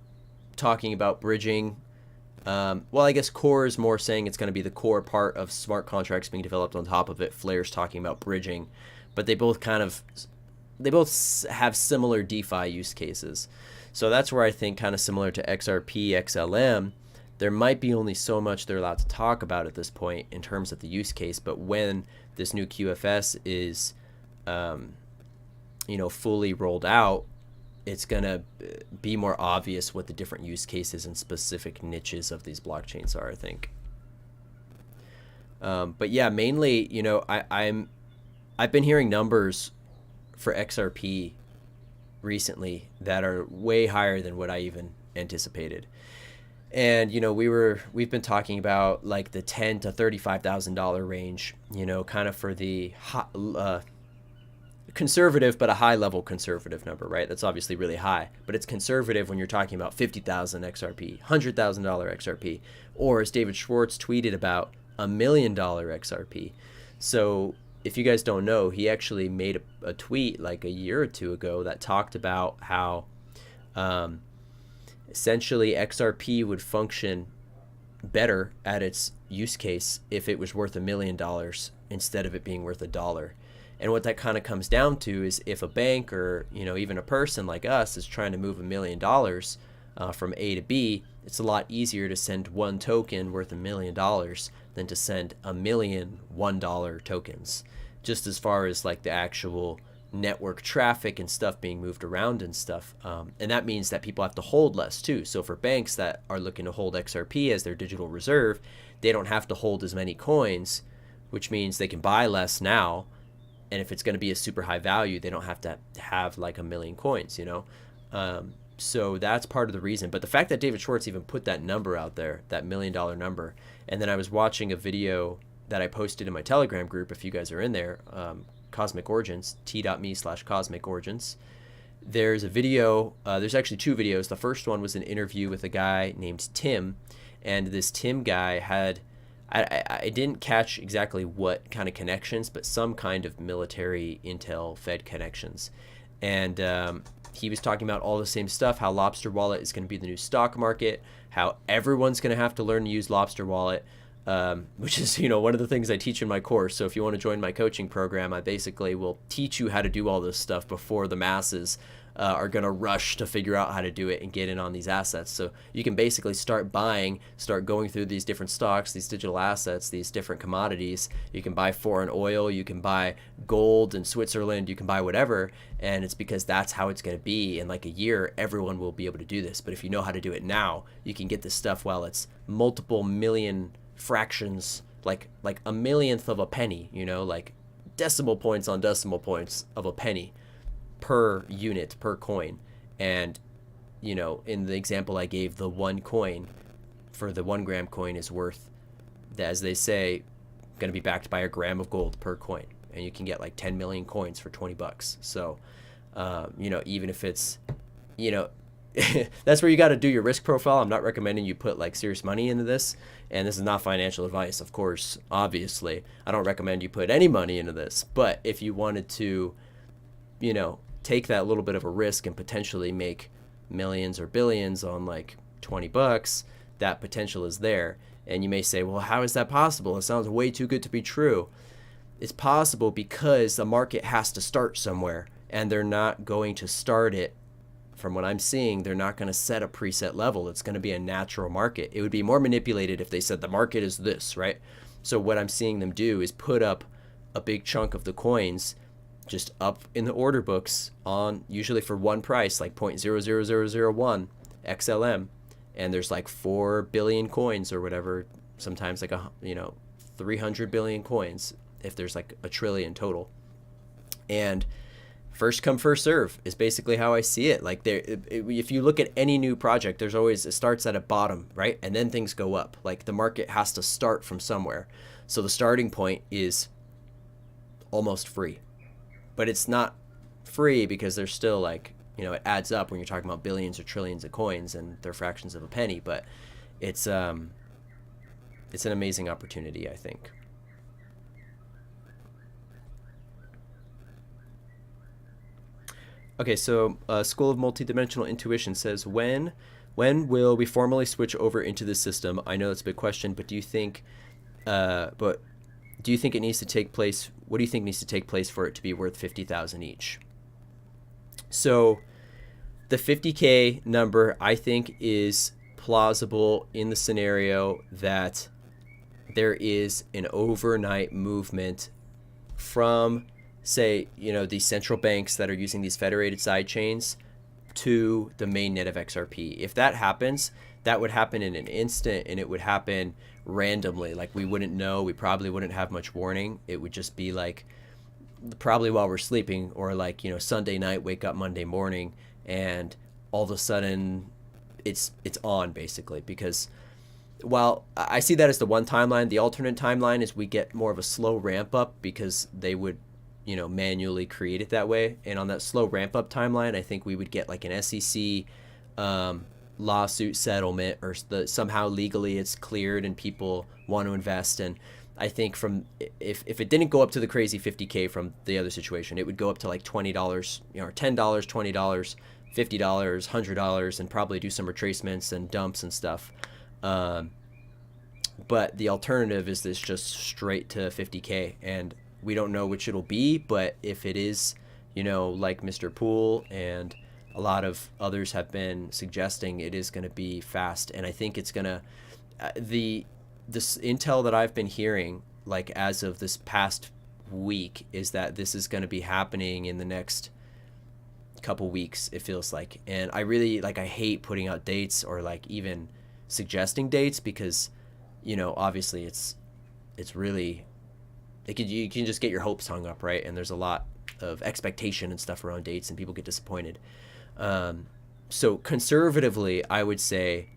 talking about bridging. Well, I guess Core is more saying it's going to be the core part of smart contracts being developed on top of it. Flare's talking about bridging, but they both have similar DeFi use cases. So that's where I think, kind of similar to XRP, XLM, there might be only so much they're allowed to talk about at this point in terms of the use case. But when this new QFS is, fully rolled out, it's going to be more obvious what the different use cases and specific niches of these blockchains are, I think. But yeah, mainly, I've been hearing numbers for XRP recently that are way higher than what I even anticipated. And, we've been talking about like the $10,000 to $35,000 range, kind of for the conservative, but a high level conservative number, right? That's obviously really high, but it's conservative when you're talking about 50,000 XRP, $100,000 XRP, or as David Schwartz tweeted about, $1 million XRP. So if you guys don't know, he actually made a tweet like a year or two ago that talked about how um, essentially XRP would function better at its use case if it was worth $1 million instead of it being worth $1. And what that kind of comes down to is if a bank or even a person like us is trying to move $1 million from A to B, it's a lot easier to send one token worth $1 million than to send a million $1 tokens. Just as far as like the actual network traffic and stuff being moved around and stuff. And that means that people have to hold less too. So for banks that are looking to hold XRP as their digital reserve, they don't have to hold as many coins, which means they can buy less now. And if it's going to be a super high value, they don't have to have like a million coins, So that's part of the reason. But the fact that David Schwartz even put that number out there, that $1 million number, and then I was watching a video that I posted in my Telegram group, if you guys are in there, Cosmic Origins, t.me/Cosmic Origins. There's a video, there's actually two videos. The first one was an interview with a guy named Tim, and this Tim guy had, I didn't catch exactly what kind of connections, but some kind of military intel Fed connections. And he was talking about all the same stuff, how Lobster Wallet is going to be the new stock market, how everyone's going to have to learn to use Lobster Wallet, which is, one of the things I teach in my course. So if you want to join my coaching program, I basically will teach you how to do all this stuff before the masses are going to rush to figure out how to do it and get in on these assets. So you can basically start going through these different stocks, these digital assets, these different commodities. You can buy foreign oil, you can buy gold in Switzerland, you can buy whatever. And it's because that's how it's going to be. In like a year, everyone will be able to do this. But if you know how to do it now, you can get this stuff while it's multiple million fractions, like a millionth of a penny, like decimal points on decimal points of a penny per unit, per coin. And in the example I gave, the one coin for the 1 gram coin is worth, as they say, going to be backed by a gram of gold per coin, and you can get like 10 million coins for $20. So even if it's that's where you got to do your risk profile. I'm not recommending you put like serious money into this, and this is not financial advice, of course. Obviously, I don't recommend you put any money into this. But if you wanted to, take that little bit of a risk and potentially make millions or billions on like $20, that potential is there. And you may say, well, how is that possible? It sounds way too good to be true. It's possible because the market has to start somewhere, and they're not going to start it. From what I'm seeing, they're not going to set a preset level. It's going to be a natural market. It would be more manipulated if they said the market is this, right? So what I'm seeing them do is put up a big chunk of the coins just up in the order books on usually for one price, like 0.00001 XLM, and there's like 4 billion coins or whatever, sometimes like 300 billion coins if there's like a trillion total. And first come, first serve is basically how I see it. Like if you look at any new project, there's always, it starts at a bottom, right? And then things go up. Like the market has to start from somewhere. So the starting point is almost free, but it's not free because there's still like, it adds up when you're talking about billions or trillions of coins and they're fractions of a penny, but it's an amazing opportunity, I think. Okay, so School of Multidimensional Intuition says, when will we formally switch over into the system? I know that's a big question, but do you think it needs to take place? What do you think needs to take place for it to be worth 50,000 each? So the 50K number, I think, is plausible in the scenario that there is an overnight movement from, say, these central banks that are using these federated side chains to the mainnet of XRP. If that happens, that would happen in an instant, and it would happen randomly. Like we wouldn't know, we probably wouldn't have much warning. It would just be like probably while we're sleeping, or like, Sunday night, wake up Monday morning, and all of a sudden it's on, basically. Because while I see that as the one timeline, the alternate timeline is we get more of a slow ramp up because they would manually create it that way. And on that slow ramp up timeline, I think we would get like an SEC lawsuit settlement, or somehow legally it's cleared and people want to invest. And I think from if it didn't go up to the crazy 50K from the other situation, it would go up to like $20, or $10, $20, $50, $100, and probably do some retracements and dumps and stuff. But the alternative is this just straight to 50K, and we don't know which it'll be. But if it is, like Mr. Poole and a lot of others have been suggesting, it is going to be fast, and I think it's going to this intel that I've been hearing, like as of this past week, is that this is going to be happening in the next couple weeks, it feels like. And I really I hate putting out dates or like even suggesting dates, because obviously it's really, you can just get your hopes hung up, right? And there's a lot of expectation and stuff around dates, and people get disappointed. So conservatively, I would say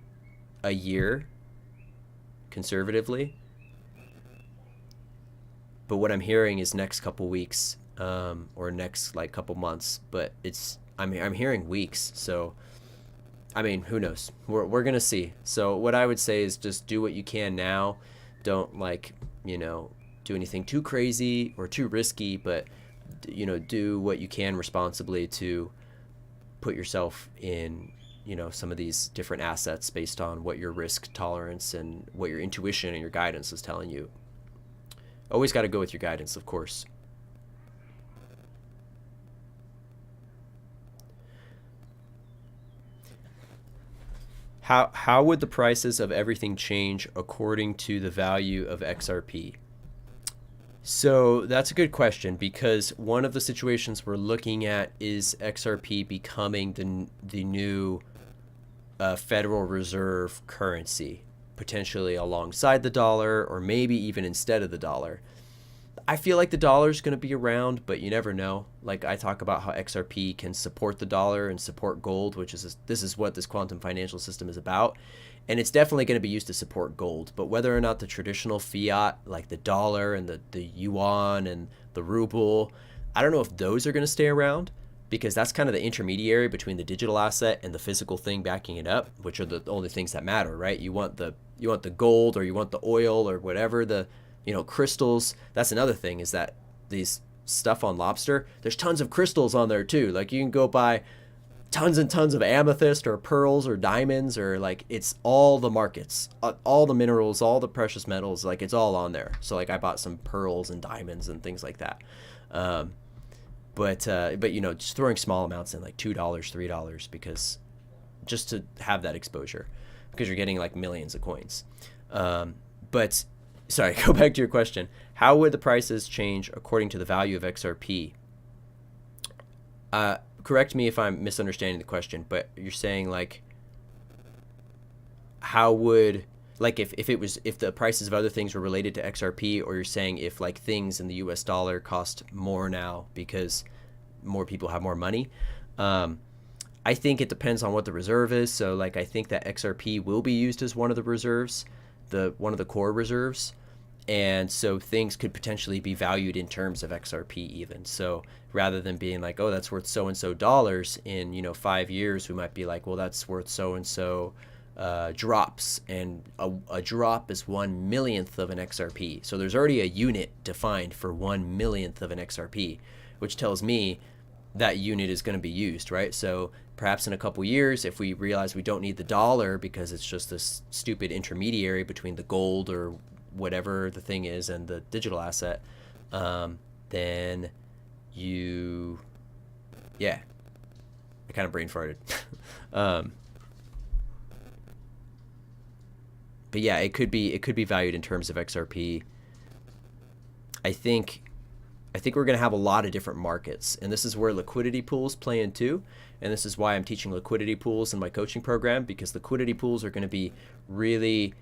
a year, conservatively. But what I'm hearing is next couple weeks, or next couple months. But I'm hearing weeks. So I mean, who knows? We're gonna see. So what I would say is just do what you can now. Don't do anything too crazy or too risky, but do what you can responsibly to put yourself in some of these different assets based on what your risk tolerance and what your intuition and your guidance is telling you. Always got to go with your guidance, of course. How would the prices of everything change according to the value of XRP? So that's a good question, because one of the situations we're looking at is XRP becoming the new Federal Reserve currency, potentially alongside the dollar, or maybe even instead of the dollar. I feel like the dollar is going to be around, but you never know. Like I talk about how XRP can support the dollar and support gold, this is what this quantum financial system is about. And it's definitely going to be used to support gold. But whether or not the traditional fiat, like the dollar and the yuan and the ruble, I don't know if those are going to stay around, because that's kind of the intermediary between the digital asset and the physical thing backing it up, which are the only things that matter, right? You want the gold, or you want the oil, or whatever, the crystals. That's another thing, is that these stuff on Lobster, there's tons of crystals on there too. Like you can go buy tons and tons of amethyst or pearls or diamonds, or it's all the markets, all the minerals, all the precious metals, it's all on there. So I bought some pearls and diamonds and things like that. But just throwing small amounts in, like $2, $3, because just to have that exposure, because you're getting millions of coins. But sorry, go back to your question. How would the prices change according to the value of XRP? Correct me if I'm misunderstanding the question, but you're saying how would, if the prices of other things were related to XRP, or you're saying if things in the US dollar cost more now because more people have more money? I think it depends on what the reserve is. So I think that XRP will be used as one of the reserves, one of the core reserves. And so things could potentially be valued in terms of XRP even. So rather than being oh, that's worth so-and-so dollars in, 5 years, we might be well, that's worth so-and-so drops. And a drop is 1/millionth of an XRP. So there's already a unit defined for 1/millionth of an XRP, which tells me that unit is going to be used, right? So perhaps in a couple years, if we realize we don't need the dollar because it's just this stupid intermediary between the gold or whatever the thing is and the digital asset, then I kind of brain farted. But yeah, it could be valued in terms of XRP. I think we're going to have a lot of different markets, and this is where liquidity pools play in too. And this is why I'm teaching liquidity pools in my coaching program, because liquidity pools are going to be really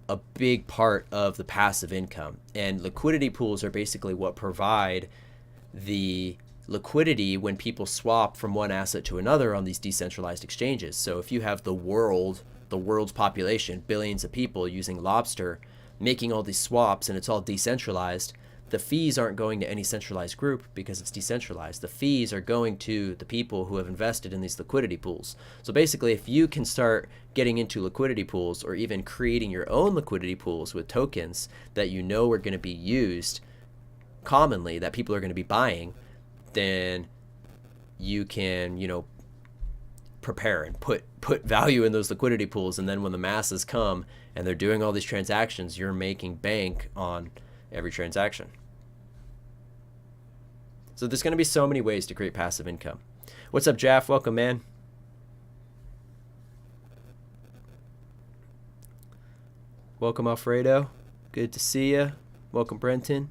a big part of the passive income. And liquidity pools are basically what provide the liquidity when people swap from one asset to another on these decentralized exchanges. So if you have the world's population, billions of people using Lobster, making all these swaps, and it's all decentralized, the fees aren't going to any centralized group because it's decentralized. The fees are going to the people who have invested in these liquidity pools. So basically, if you can start getting into liquidity pools or even creating your own liquidity pools with tokens that you know are going to be used commonly, that people are going to be buying, then you can, prepare and put value in those liquidity pools. And then when the masses come and they're doing all these transactions, you're making bank on every transaction. So there's going to be so many ways to create passive income. What's up, Jaff? Welcome, man. Welcome, Alfredo. Good to see you. Welcome, Brenton.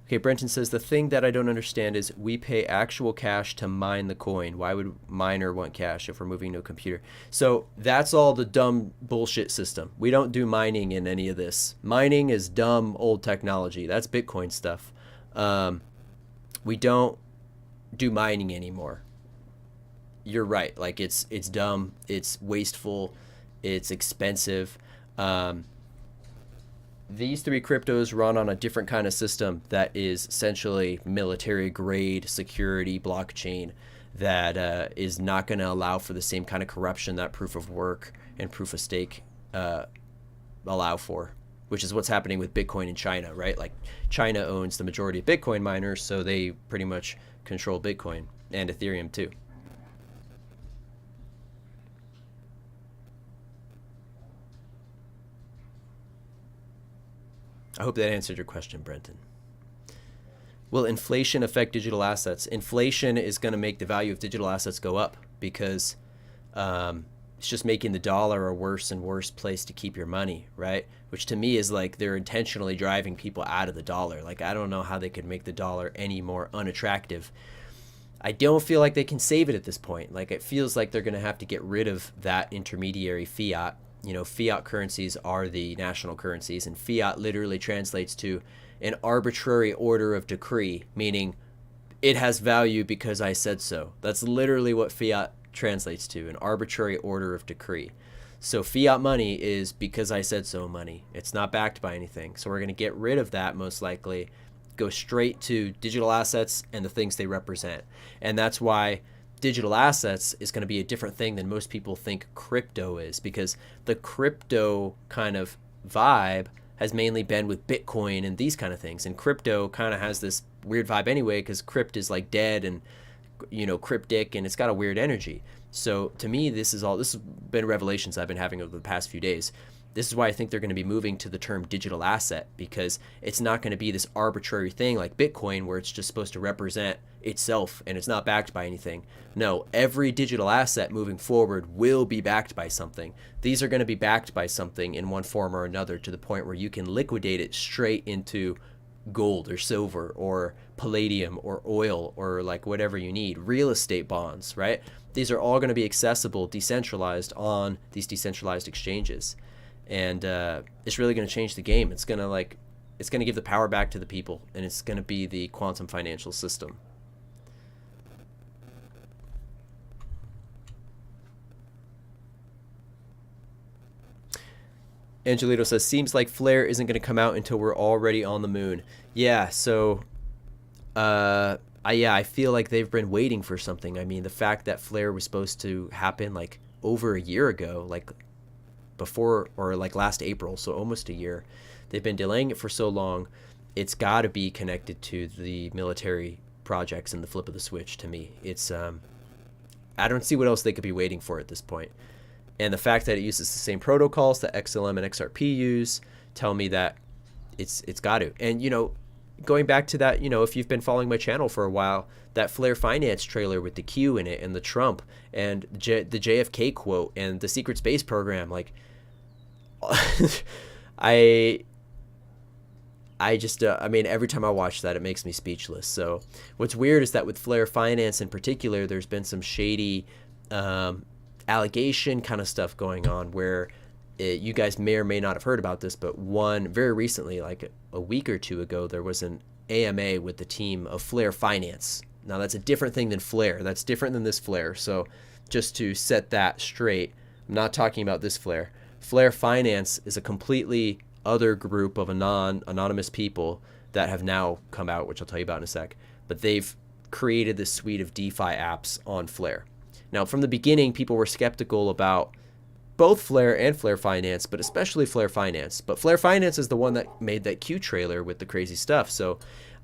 Okay, Brenton says, the thing that I don't understand is we pay actual cash to mine the coin. Why would miner want cash if we're moving to a computer? So that's all the dumb bullshit system. We don't do mining in any of this. Mining is dumb old technology. That's Bitcoin stuff. We don't do mining anymore. You're right. Like it's dumb. It's wasteful. It's expensive. These three cryptos run on a different kind of system that is essentially military grade security blockchain that is not going to allow for the same kind of corruption that proof of work and proof of stake allow for, which is what's happening with Bitcoin in China, right? Like China owns the majority of Bitcoin miners, so they pretty much control Bitcoin and Ethereum too. I hope that answered your question, Brenton. Will inflation affect digital assets? Inflation is going to make the value of digital assets go up because it's just making the dollar a worse and worse place to keep your money, right? Which to me is like they're intentionally driving people out of the dollar. Like, I don't know how they could make the dollar any more unattractive. I don't feel like they can save it at this point. Like, it feels like they're going to have to get rid of that intermediary fiat. Fiat currencies are the national currencies, and fiat literally translates to an arbitrary order of decree, meaning it has value because I said so. That's literally what fiat translates to, an arbitrary order of decree. So fiat money is because I said so money. It's not backed by anything. So we're going to get rid of that most likely, go straight to digital assets and the things they represent. And that's why digital assets is going to be a different thing than most people think crypto is, because the crypto kind of vibe has mainly been with Bitcoin and these kind of things. And crypto kind of has this weird vibe anyway, because crypt is like dead and, cryptic, and it's got a weird energy. So to me, this has been revelations I've been having over the past few days. This is why I think they're going to be moving to the term digital asset, because it's not going to be this arbitrary thing like Bitcoin where it's just supposed to represent itself and it's not backed by anything. No, every digital asset moving forward will be backed by something. These are going to be backed by something in one form or another, to the point where you can liquidate it straight into gold or silver or palladium or oil or like whatever you need, real estate bonds, right? These are all going to be accessible, decentralized on these decentralized exchanges. And it's really going to change the game. It's going to give the power back to the people, and it's going to be the quantum financial system. Angelito says, seems like Flare isn't going to come out until we're already on the moon. Yeah, so I feel like they've been waiting for something. I mean, the fact that Flare was supposed to happen like over a year ago, like before, or like last April, so almost a year. They've been delaying it for so long. It's got to be connected to the military projects and the flip of the switch. To me, it's I don't see what else they could be waiting for at this point. And the fact that it uses the same protocols that XLM and XRP use tell me that it's got to. And going back to that, if you've been following my channel for a while, that Flare Finance trailer with the Q in it and the Trump and the JFK quote and the secret space program, like I just, every time I watch that, it makes me speechless. So what's weird is that with Flare Finance in particular, there's been some shady allegation kind of stuff going on where you guys may or may not have heard about this, but very recently, like a week or two ago, there was an AMA with the team of Flare Finance. Now that's a different thing than Flare. That's different than this Flare. So just to set that straight, I'm not talking about this Flare. Flare Finance is a completely other group of anonymous people that have now come out, which I'll tell you about in a sec. But they've created this suite of DeFi apps on Flare. Now, from the beginning, people were skeptical about both Flare and Flare Finance, but especially Flare Finance. But Flare Finance is the one that made that Q trailer with the crazy stuff. So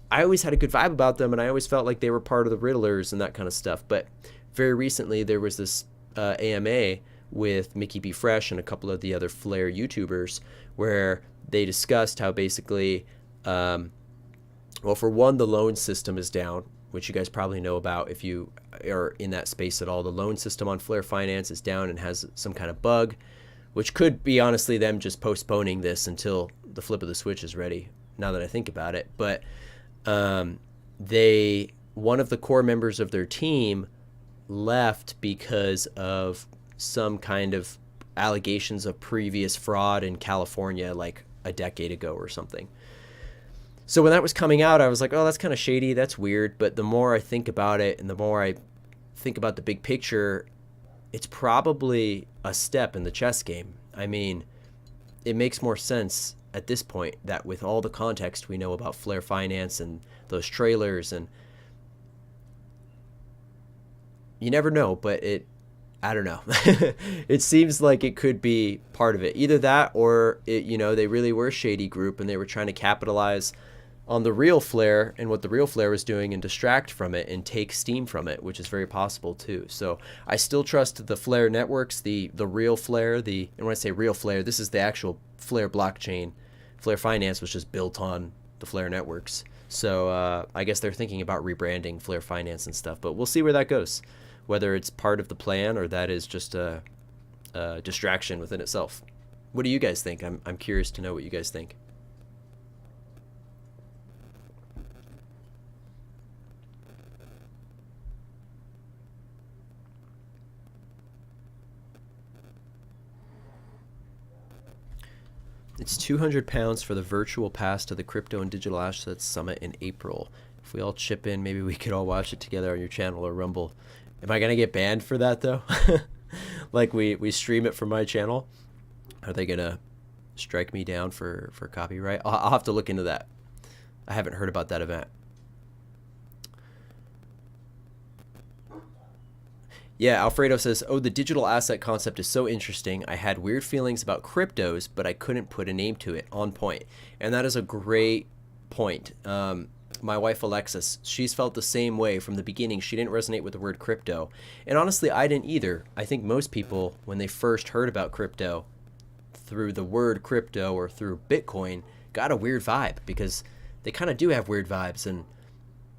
I always had a good vibe about them, and I always felt like they were part of the Riddlers and that kind of stuff. But very recently, there was this AMA with Mickey B. Fresh and a couple of the other Flare YouTubers where they discussed how basically, well, for one, the loan system is down, which you guys probably know about if you are in that space at all. The loan system on Flare Finance is down and has some kind of bug, which could be honestly them just postponing this until the flip of the switch is ready, now that I think about it. But one of the core members of their team left because of some kind of allegations of previous fraud in California like a decade ago or something. So when that was coming out, I was like, oh, that's kind of shady. That's weird. But the more I think about it and the more I think about the big picture, it's probably a step in the chess game. I mean, it makes more sense at this point that with all the context we know about Flare Finance and those trailers, and you never know, but I don't know. It seems like it could be part of it. Either that or they really were a shady group and they were trying to capitalize on the real Flare and what the real Flare was doing and distract from it and take steam from it, which is very possible too. So I still trust the Flare networks, the real Flare, and when I say real Flare, this is the actual Flare blockchain. Flare Finance was just built on the Flare networks. So I guess they're thinking about rebranding Flare Finance and stuff, but we'll see where that goes, whether it's part of the plan or that is just a distraction within itself. What do you guys think? I'm curious to know what you guys think. It's £200 for the virtual pass to the Crypto and Digital Assets Summit in April. If we all chip in, maybe we could all watch it together on your channel or Rumble. Am I going to get banned for that, though? Like we stream it from my channel? Are they going to strike me down for copyright? I'll have to look into that. I haven't heard about that event. Yeah, Alfredo says, oh, the digital asset concept is so interesting. I had weird feelings about cryptos, but I couldn't put a name to it. On point. And that is a great point. My wife, Alexis, she's felt the same way from the beginning. She didn't resonate with the word crypto. And honestly, I didn't either. I think most people, when they first heard about crypto, through the word crypto or through Bitcoin, got a weird vibe because they kind of do have weird vibes. And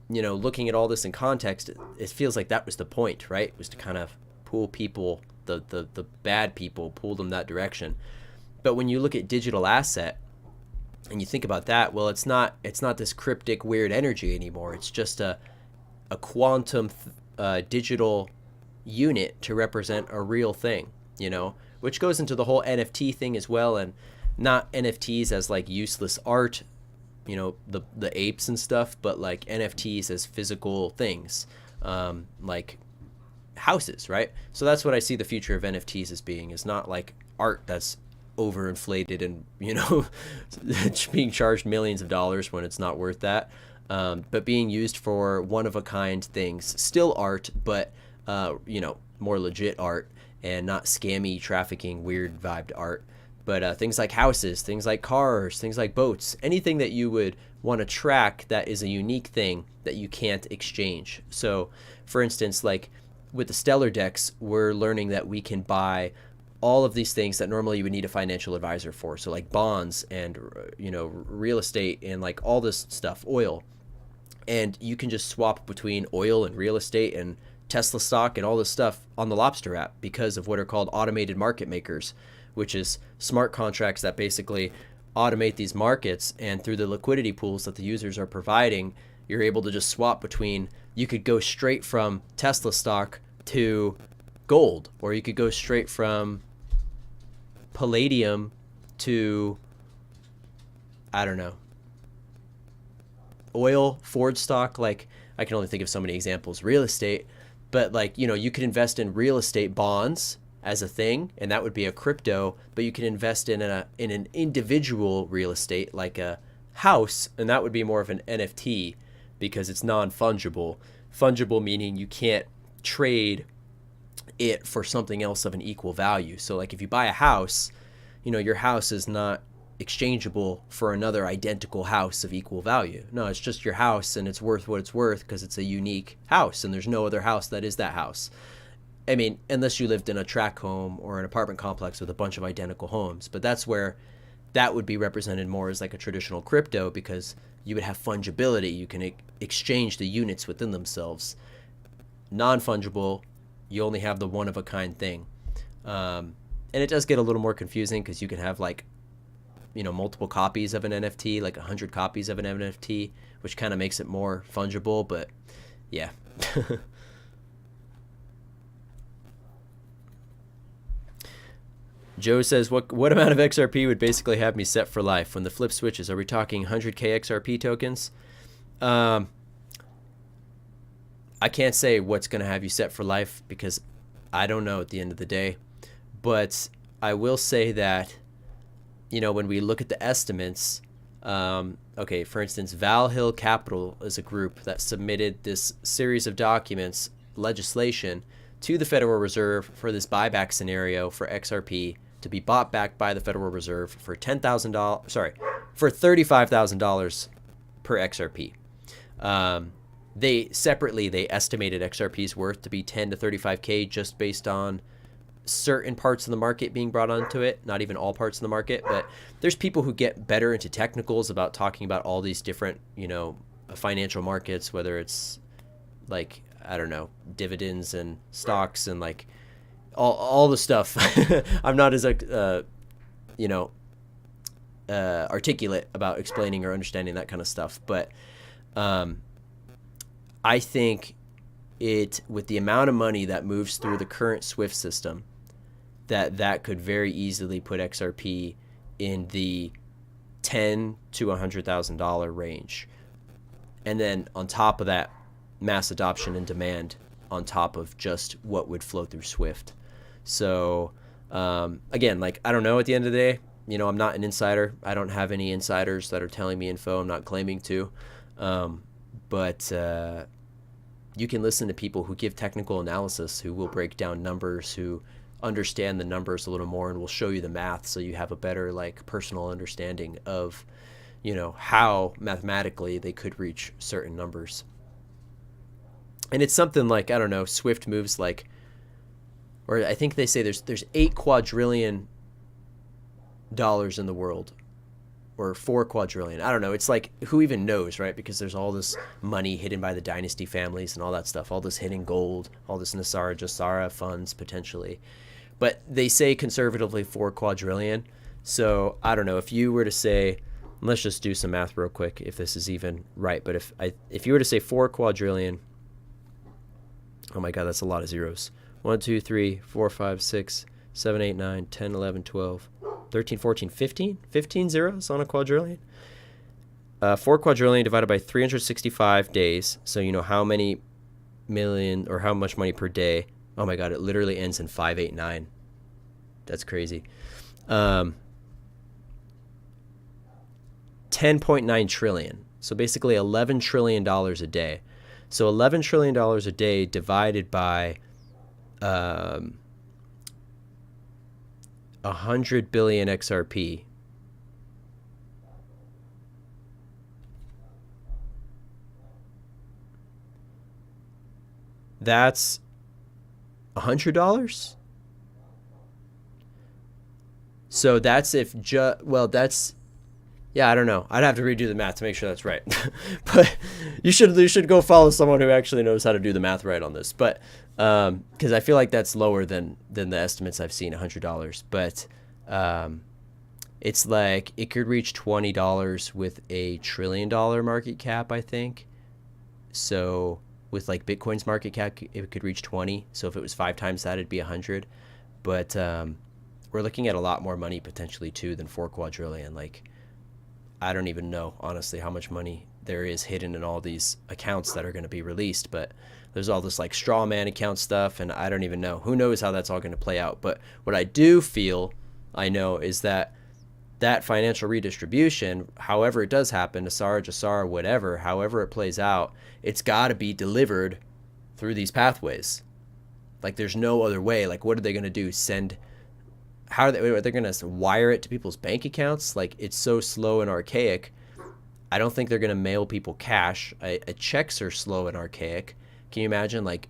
looking at all this in context, it feels like that was the point, right? It was to kind of pull people, the bad people, pull them that direction. But when you look at digital asset and you think about that, well, it's not this cryptic weird energy anymore. It's just a quantum digital unit to represent a real thing, which goes into the whole NFT thing as well, and not NFTs as like useless art, the apes and stuff, but like NFTs as physical things, like houses, right? So that's what I see the future of NFTs as being, is not like art that's overinflated and, being charged millions of dollars when it's not worth that, but being used for one-of-a-kind things, still art, but, more legit art and not scammy, trafficking, weird vibed art. But things like houses, things like cars, things like boats, anything that you would want to track that is a unique thing that you can't exchange. So, for instance, like with the Stellar Decks, we're learning that we can buy all of these things that normally you would need a financial advisor for. So like bonds and, real estate and like all this stuff, oil. And you can just swap between oil and real estate and Tesla stock and all this stuff on the Lobster app because of what are called automated market makers, which is smart contracts that basically automate these markets, and through the liquidity pools that the users are providing, you're able to just swap between, you could go straight from Tesla stock to gold, or you could go straight from palladium to, I don't know, oil, Ford stock. Like, I can only think of so many examples, real estate, but like, you could invest in real estate bonds as a thing, and that would be a crypto, but you can invest in an individual real estate like a house, and that would be more of an NFT because it's non-fungible. Fungible meaning you can't trade it for something else of an equal value. So like if you buy a house, your house is not exchangeable for another identical house of equal value. No, it's just your house, and it's worth what it's worth because it's a unique house, and there's no other house that is that house. I mean, unless you lived in a tract home or an apartment complex with a bunch of identical homes, but that's where that would be represented more as like a traditional crypto, because you would have fungibility. You can exchange the units within themselves. Non-fungible, you only have the one of a kind thing. And it does get a little more confusing because you can have like, multiple copies of an NFT, like 100 copies of an NFT, which kind of makes it more fungible, but yeah. Joe says, what amount of XRP would basically have me set for life when the flip switches? Are we talking 100K XRP tokens? I can't say what's going to have you set for life because I don't know at the end of the day. But I will say that, when we look at the estimates, okay, for instance, Val Hill Capital is a group that submitted this series of documents, legislation, to the Federal Reserve for this buyback scenario for XRP to be bought back by the Federal Reserve for for $35,000 per XRP. They estimated XRP's worth to be 10 to 35K just based on certain parts of the market being brought onto it, not even all parts of the market, but there's people who get better into technicals about talking about all these different, financial markets, whether it's like, I don't know, dividends and stocks and like all the stuff. I'm not as articulate about explaining or understanding that kind of stuff, but I think with the amount of money that moves through the current SWIFT system, that could very easily put XRP in the $10,000 to $100,000 range. And then on top of that, mass adoption and demand on top of just what would flow through SWIFT. So again, like, I don't know at the end of the day, I'm not an insider. I don't have any insiders that are telling me info. I'm not claiming to. But you can listen to people who give technical analysis, who will break down numbers, who understand the numbers a little more, and will show you the math so you have a better like personal understanding of, how mathematically they could reach certain numbers. And it's something like, I don't know, SWIFT moves like, or I think they say there's $8 quadrillion in the world, or 4 quadrillion. I don't know. It's like, who even knows, right? Because there's all this money hidden by the dynasty families and all that stuff, all this hidden gold, all this Nasara Jasara funds potentially. But they say conservatively 4 quadrillion. So I don't know, if you were to say, let's just do some math real quick if this is even right. But if you were to say 4 quadrillion, oh my God, that's a lot of zeros. 1, 2, 3, 4, 5, 6, 7, 8, 9, 10, 11, 12, 13, 14, 15? 15 zeros on a quadrillion? 4 quadrillion divided by 365 days. So how many million or how much money per day? Oh my God, it literally ends in 589. That's crazy. 10.9 trillion. So basically $11 trillion a day. So $11 trillion a day divided by 100 billion XRP. That's $100. So that's yeah, I don't know. I'd have to redo the math to make sure that's right. But you should go follow someone who actually knows how to do the math right on this. But because I feel like that's lower than the estimates I've seen, $100. But it's like it could reach $20 with a $1 trillion market cap, I think. So with like Bitcoin's market cap, it could reach 20. So if it was 5 times that, it'd be 100. But we're looking at a lot more money potentially too than 4 quadrillion. Like, I don't even know, honestly, how much money there is hidden in all these accounts that are going to be released. But there's all this like straw man account stuff, and I don't even know. Who knows how that's all going to play out? But what I do feel I know is that financial redistribution, however it does happen, Asara, Jasara, whatever, however it plays out, it's got to be delivered through these pathways. Like there's no other way. Like what are they going to do? Are they going to wire it to people's bank accounts? Like it's so slow and archaic. I don't think they're going to mail people cash. Checks are slow and archaic. Can you imagine like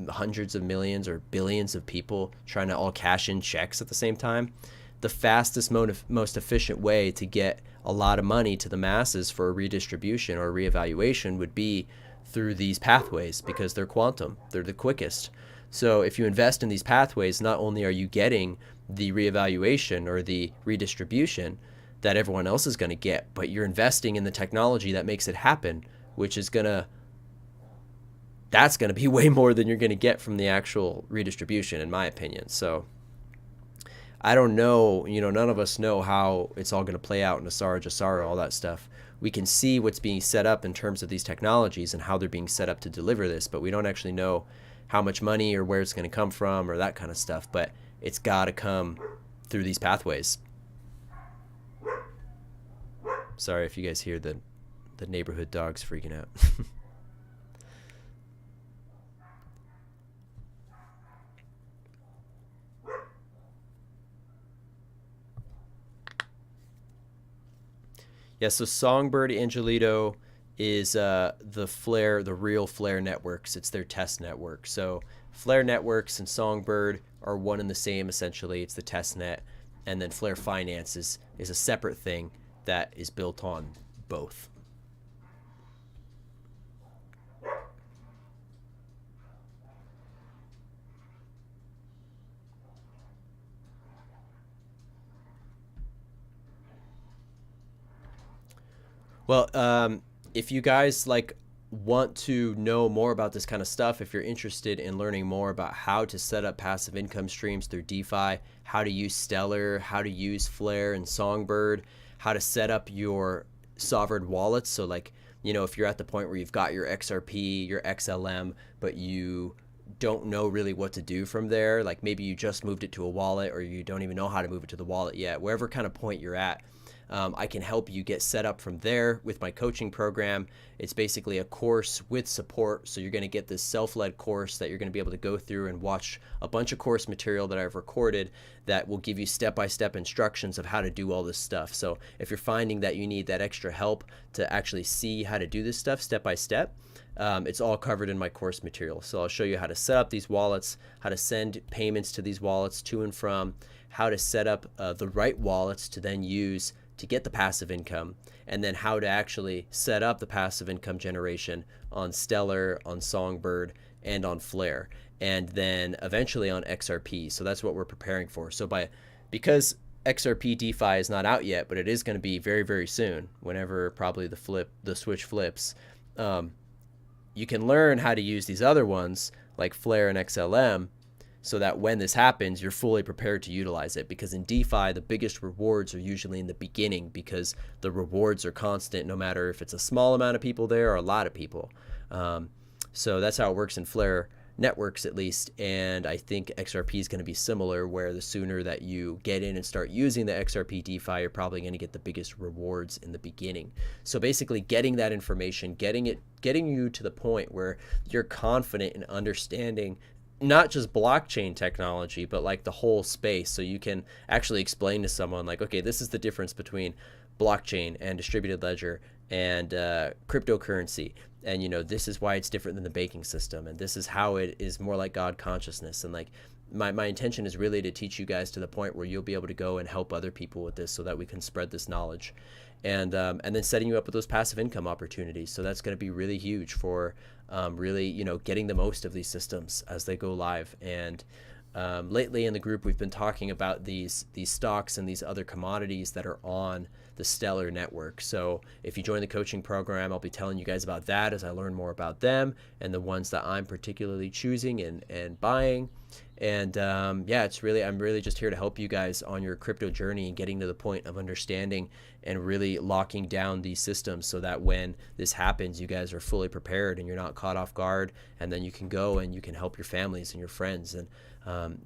hundreds of millions or billions of people trying to all cash in checks at the same time? The fastest, most efficient way to get a lot of money to the masses for a redistribution or a reevaluation would be through these pathways, because they're quantum. They're the quickest. So if you invest in these pathways, not only are you getting the reevaluation or the redistribution that everyone else is going to get, but you're investing in the technology that makes it happen, which is that's going to be way more than you're going to get from the actual redistribution, in my opinion. So I don't know, none of us know how it's all going to play out in Asara, Jasara, all that stuff. We can see what's being set up in terms of these technologies and how they're being set up to deliver this, but we don't actually know how much money or where it's going to come from or that kind of stuff. But it's got to come through these pathways. Sorry if you guys hear the neighborhood dogs freaking out. Yeah, so Songbird Angelito is the real Flare networks. It's their test network. So Flare networks and Songbird are one and the same, essentially. It's the test net. And then Flare Finance is a separate thing that is built on both. Well, if you guys want to know more about this kind of stuff, if you're interested in learning more about how to set up passive income streams through DeFi, how to use Stellar, how to use Flare and Songbird, how to set up your sovereign wallets. So if you're at the point where you've got your XRP, your XLM, but you don't know really what to do from there, like maybe you just moved it to a wallet or you don't even know how to move it to the wallet yet, wherever kind of point you're at, I can help you get set up from there with my coaching program. It's basically a course with support. So you're going to get this self-led course that you're going to be able to go through and watch a bunch of course material that I've recorded that will give you step-by-step instructions of how to do all this stuff. So if you're finding that you need that extra help to actually see how to do this stuff step by step, it's all covered in my course material. So I'll show you how to set up these wallets, how to send payments to these wallets to and from, how to set up the right wallets to then use to get the passive income, and then how to actually set up the passive income generation on Stellar, on Songbird, and on Flare, and then eventually on XRP. So that's what we're preparing for. So because XRP DeFi is not out yet, but it is going to be very, very soon, whenever probably the switch flips, you can learn how to use these other ones like Flare and XLM, so that when this happens, you're fully prepared to utilize it. Because in DeFi, the biggest rewards are usually in the beginning, because the rewards are constant no matter if it's a small amount of people there or a lot of people. So that's how it works in Flare networks, at least. And I think XRP is going to be similar, where the sooner that you get in and start using the XRP DeFi, you're probably going to get the biggest rewards in the beginning. So basically getting that information, getting you to the point where you're confident in understanding not just blockchain technology, but like the whole space. So you can actually explain to someone like, okay, this is the difference between blockchain and distributed ledger and cryptocurrency. And, this is why it's different than the banking system. And this is how it is more like God consciousness. And like my intention is really to teach you guys to the point where you'll be able to go and help other people with this, so that we can spread this knowledge. And then setting you up with those passive income opportunities. So that's going to be really huge for really, getting the most of these systems as they go live. And lately in the group, we've been talking about these stocks and these other commodities that are on the Stellar network. So if you join the coaching program, I'll be telling you guys about that as I learn more about them and the ones that I'm particularly choosing and buying. And yeah, I'm really just here to help you guys on your crypto journey and getting to the point of understanding and really locking down these systems so that when this happens, you guys are fully prepared and you're not caught off guard. And then you can go and you can help your families and your friends. And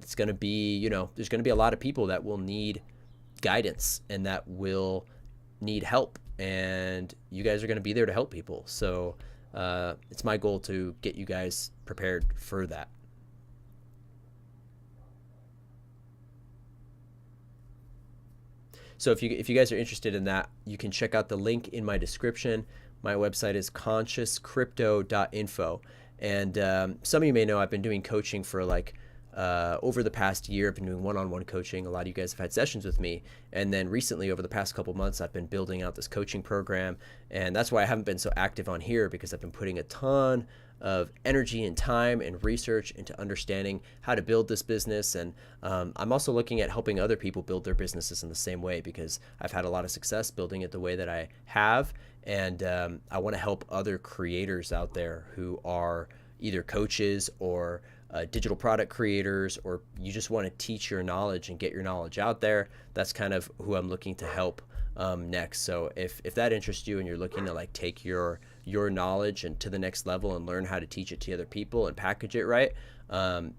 it's going to be, there's going to be a lot of people that will need guidance and that will need help. And you guys are going to be there to help people. So it's my goal to get you guys prepared for that. So if you guys are interested in that, you can check out the link in my description. My website is consciouscrypto.info. And some of you may know I've been doing coaching for over the past year. I've been doing one-on-one coaching. A lot of you guys have had sessions with me. And then recently, over the past couple months, I've been building out this coaching program. And that's why I haven't been so active on here, because I've been putting a ton of energy and time and research into understanding how to build this business. And I'm also looking at helping other people build their businesses in the same way, because I've had a lot of success building it the way that I have. And I want to help other creators out there who are either coaches or digital product creators, or you just want to teach your knowledge and get your knowledge out there. That's kind of who I'm looking to help next. So if that interests you and you're looking to take your knowledge and to the next level and learn how to teach it to other people and package it right,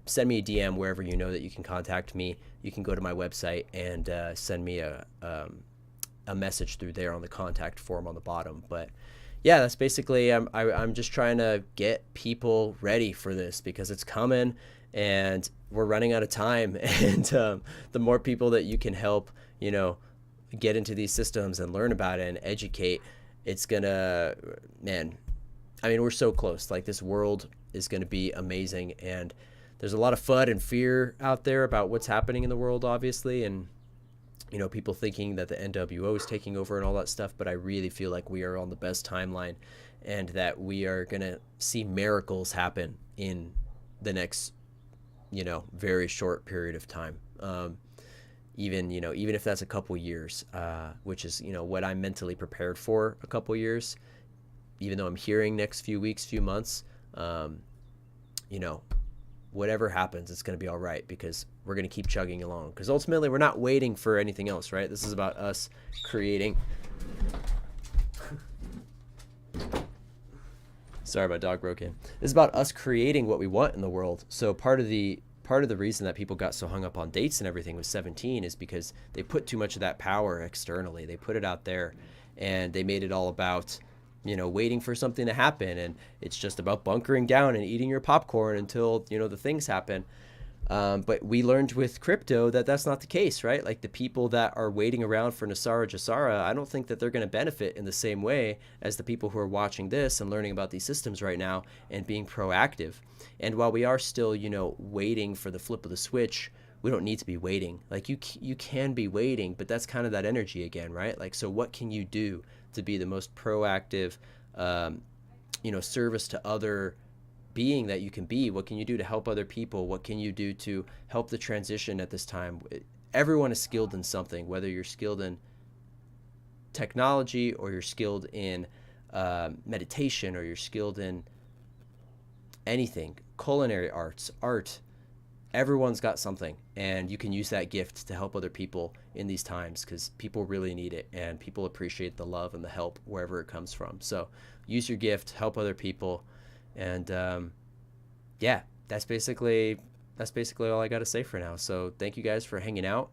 send me a DM wherever you know that you can contact me. You can go to my website and send me a message through there on the contact form on the bottom. But yeah, that's basically, I'm just trying to get people ready for this, because it's coming and we're running out of time. And the more people that you can help, get into these systems and learn about it and educate, it's gonna, man, I mean, we're so close. This world is gonna be amazing. And there's a lot of FUD and fear out there about what's happening in the world, obviously. And people thinking that the NWO is taking over and all that stuff, but I really feel like we are on the best timeline, and that we are going to see miracles happen in the next, very short period of time. Even if that's a couple years, which is, what I'm mentally prepared for, a couple years, even though I'm hearing next few weeks, few months, whatever happens, it's going to be all right, because we're going to keep chugging along, because ultimately we're not waiting for anything else, right? This is about us creating. Sorry, my dog broke in. This is about us creating what we want in the world. So part of the reason that people got so hung up on dates and everything with 17 is because they put too much of that power externally. They put it out there, and they made it all about waiting for something to happen. And it's just about bunkering down and eating your popcorn until, the things happen. But we learned with crypto that that's not the case, right? The people that are waiting around for Nasara Jasara, I don't think that they're going to benefit in the same way as the people who are watching this and learning about these systems right now and being proactive. And while we are still, waiting for the flip of the switch, we don't need to be waiting. You can be waiting, but that's kind of that energy again, right? So what can you do to be the most proactive, service to other being that you can be? What can you do to help other people? What can you do to help the transition at this time? Everyone is skilled in something, whether you're skilled in technology, or you're skilled in meditation, or you're skilled in anything, culinary arts, art. Everyone's got something, and you can use that gift to help other people in these times, because people really need it, and people appreciate the love and the help wherever it comes from. So use your gift, help other people. And yeah, that's basically all I got to say for now. So thank you guys for hanging out.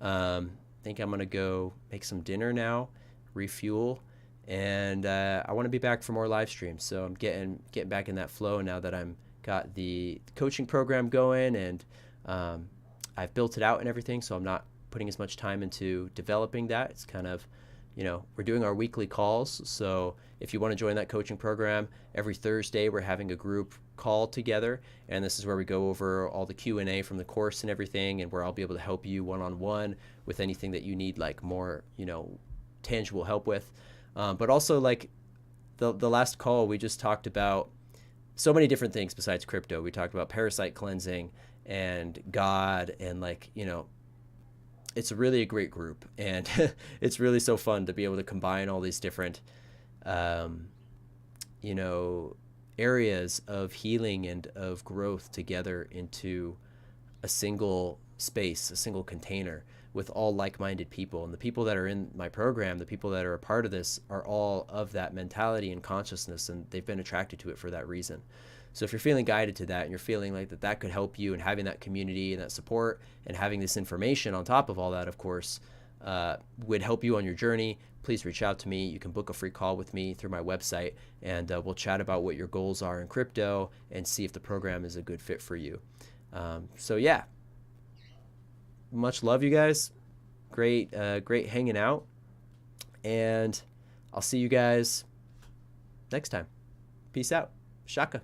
I think I'm gonna go make some dinner now, refuel, and I want to be back for more live streams. So I'm getting back in that flow now that I'm got the coaching program going, and I've built it out and everything. So I'm not putting as much time into developing that. It's kind of, we're doing our weekly calls. So if you want to join that coaching program, every Thursday we're having a group call together, and this is where we go over all the Q&A from the course and everything, and where I'll be able to help you one-on-one with anything that you need more, tangible help with. But also the last call, we just talked about so many different things besides crypto. We talked about parasite cleansing and God, and it's really a great group, and it's really so fun to be able to combine all these different, areas of healing and of growth together into a single space, a single container with all like-minded people. And the people that are in my program, the people that are a part of this, are all of that mentality and consciousness, and they've been attracted to it for that reason. So if you're feeling guided to that, and you're feeling like that could help you, and having that community and that support and having this information on top of all that, of course, would help you on your journey, please reach out to me. You can book a free call with me through my website, and we'll chat about what your goals are in crypto and see if the program is a good fit for you. So yeah, much love, you guys. Great hanging out, and I'll see you guys next time. Peace out. Shaka.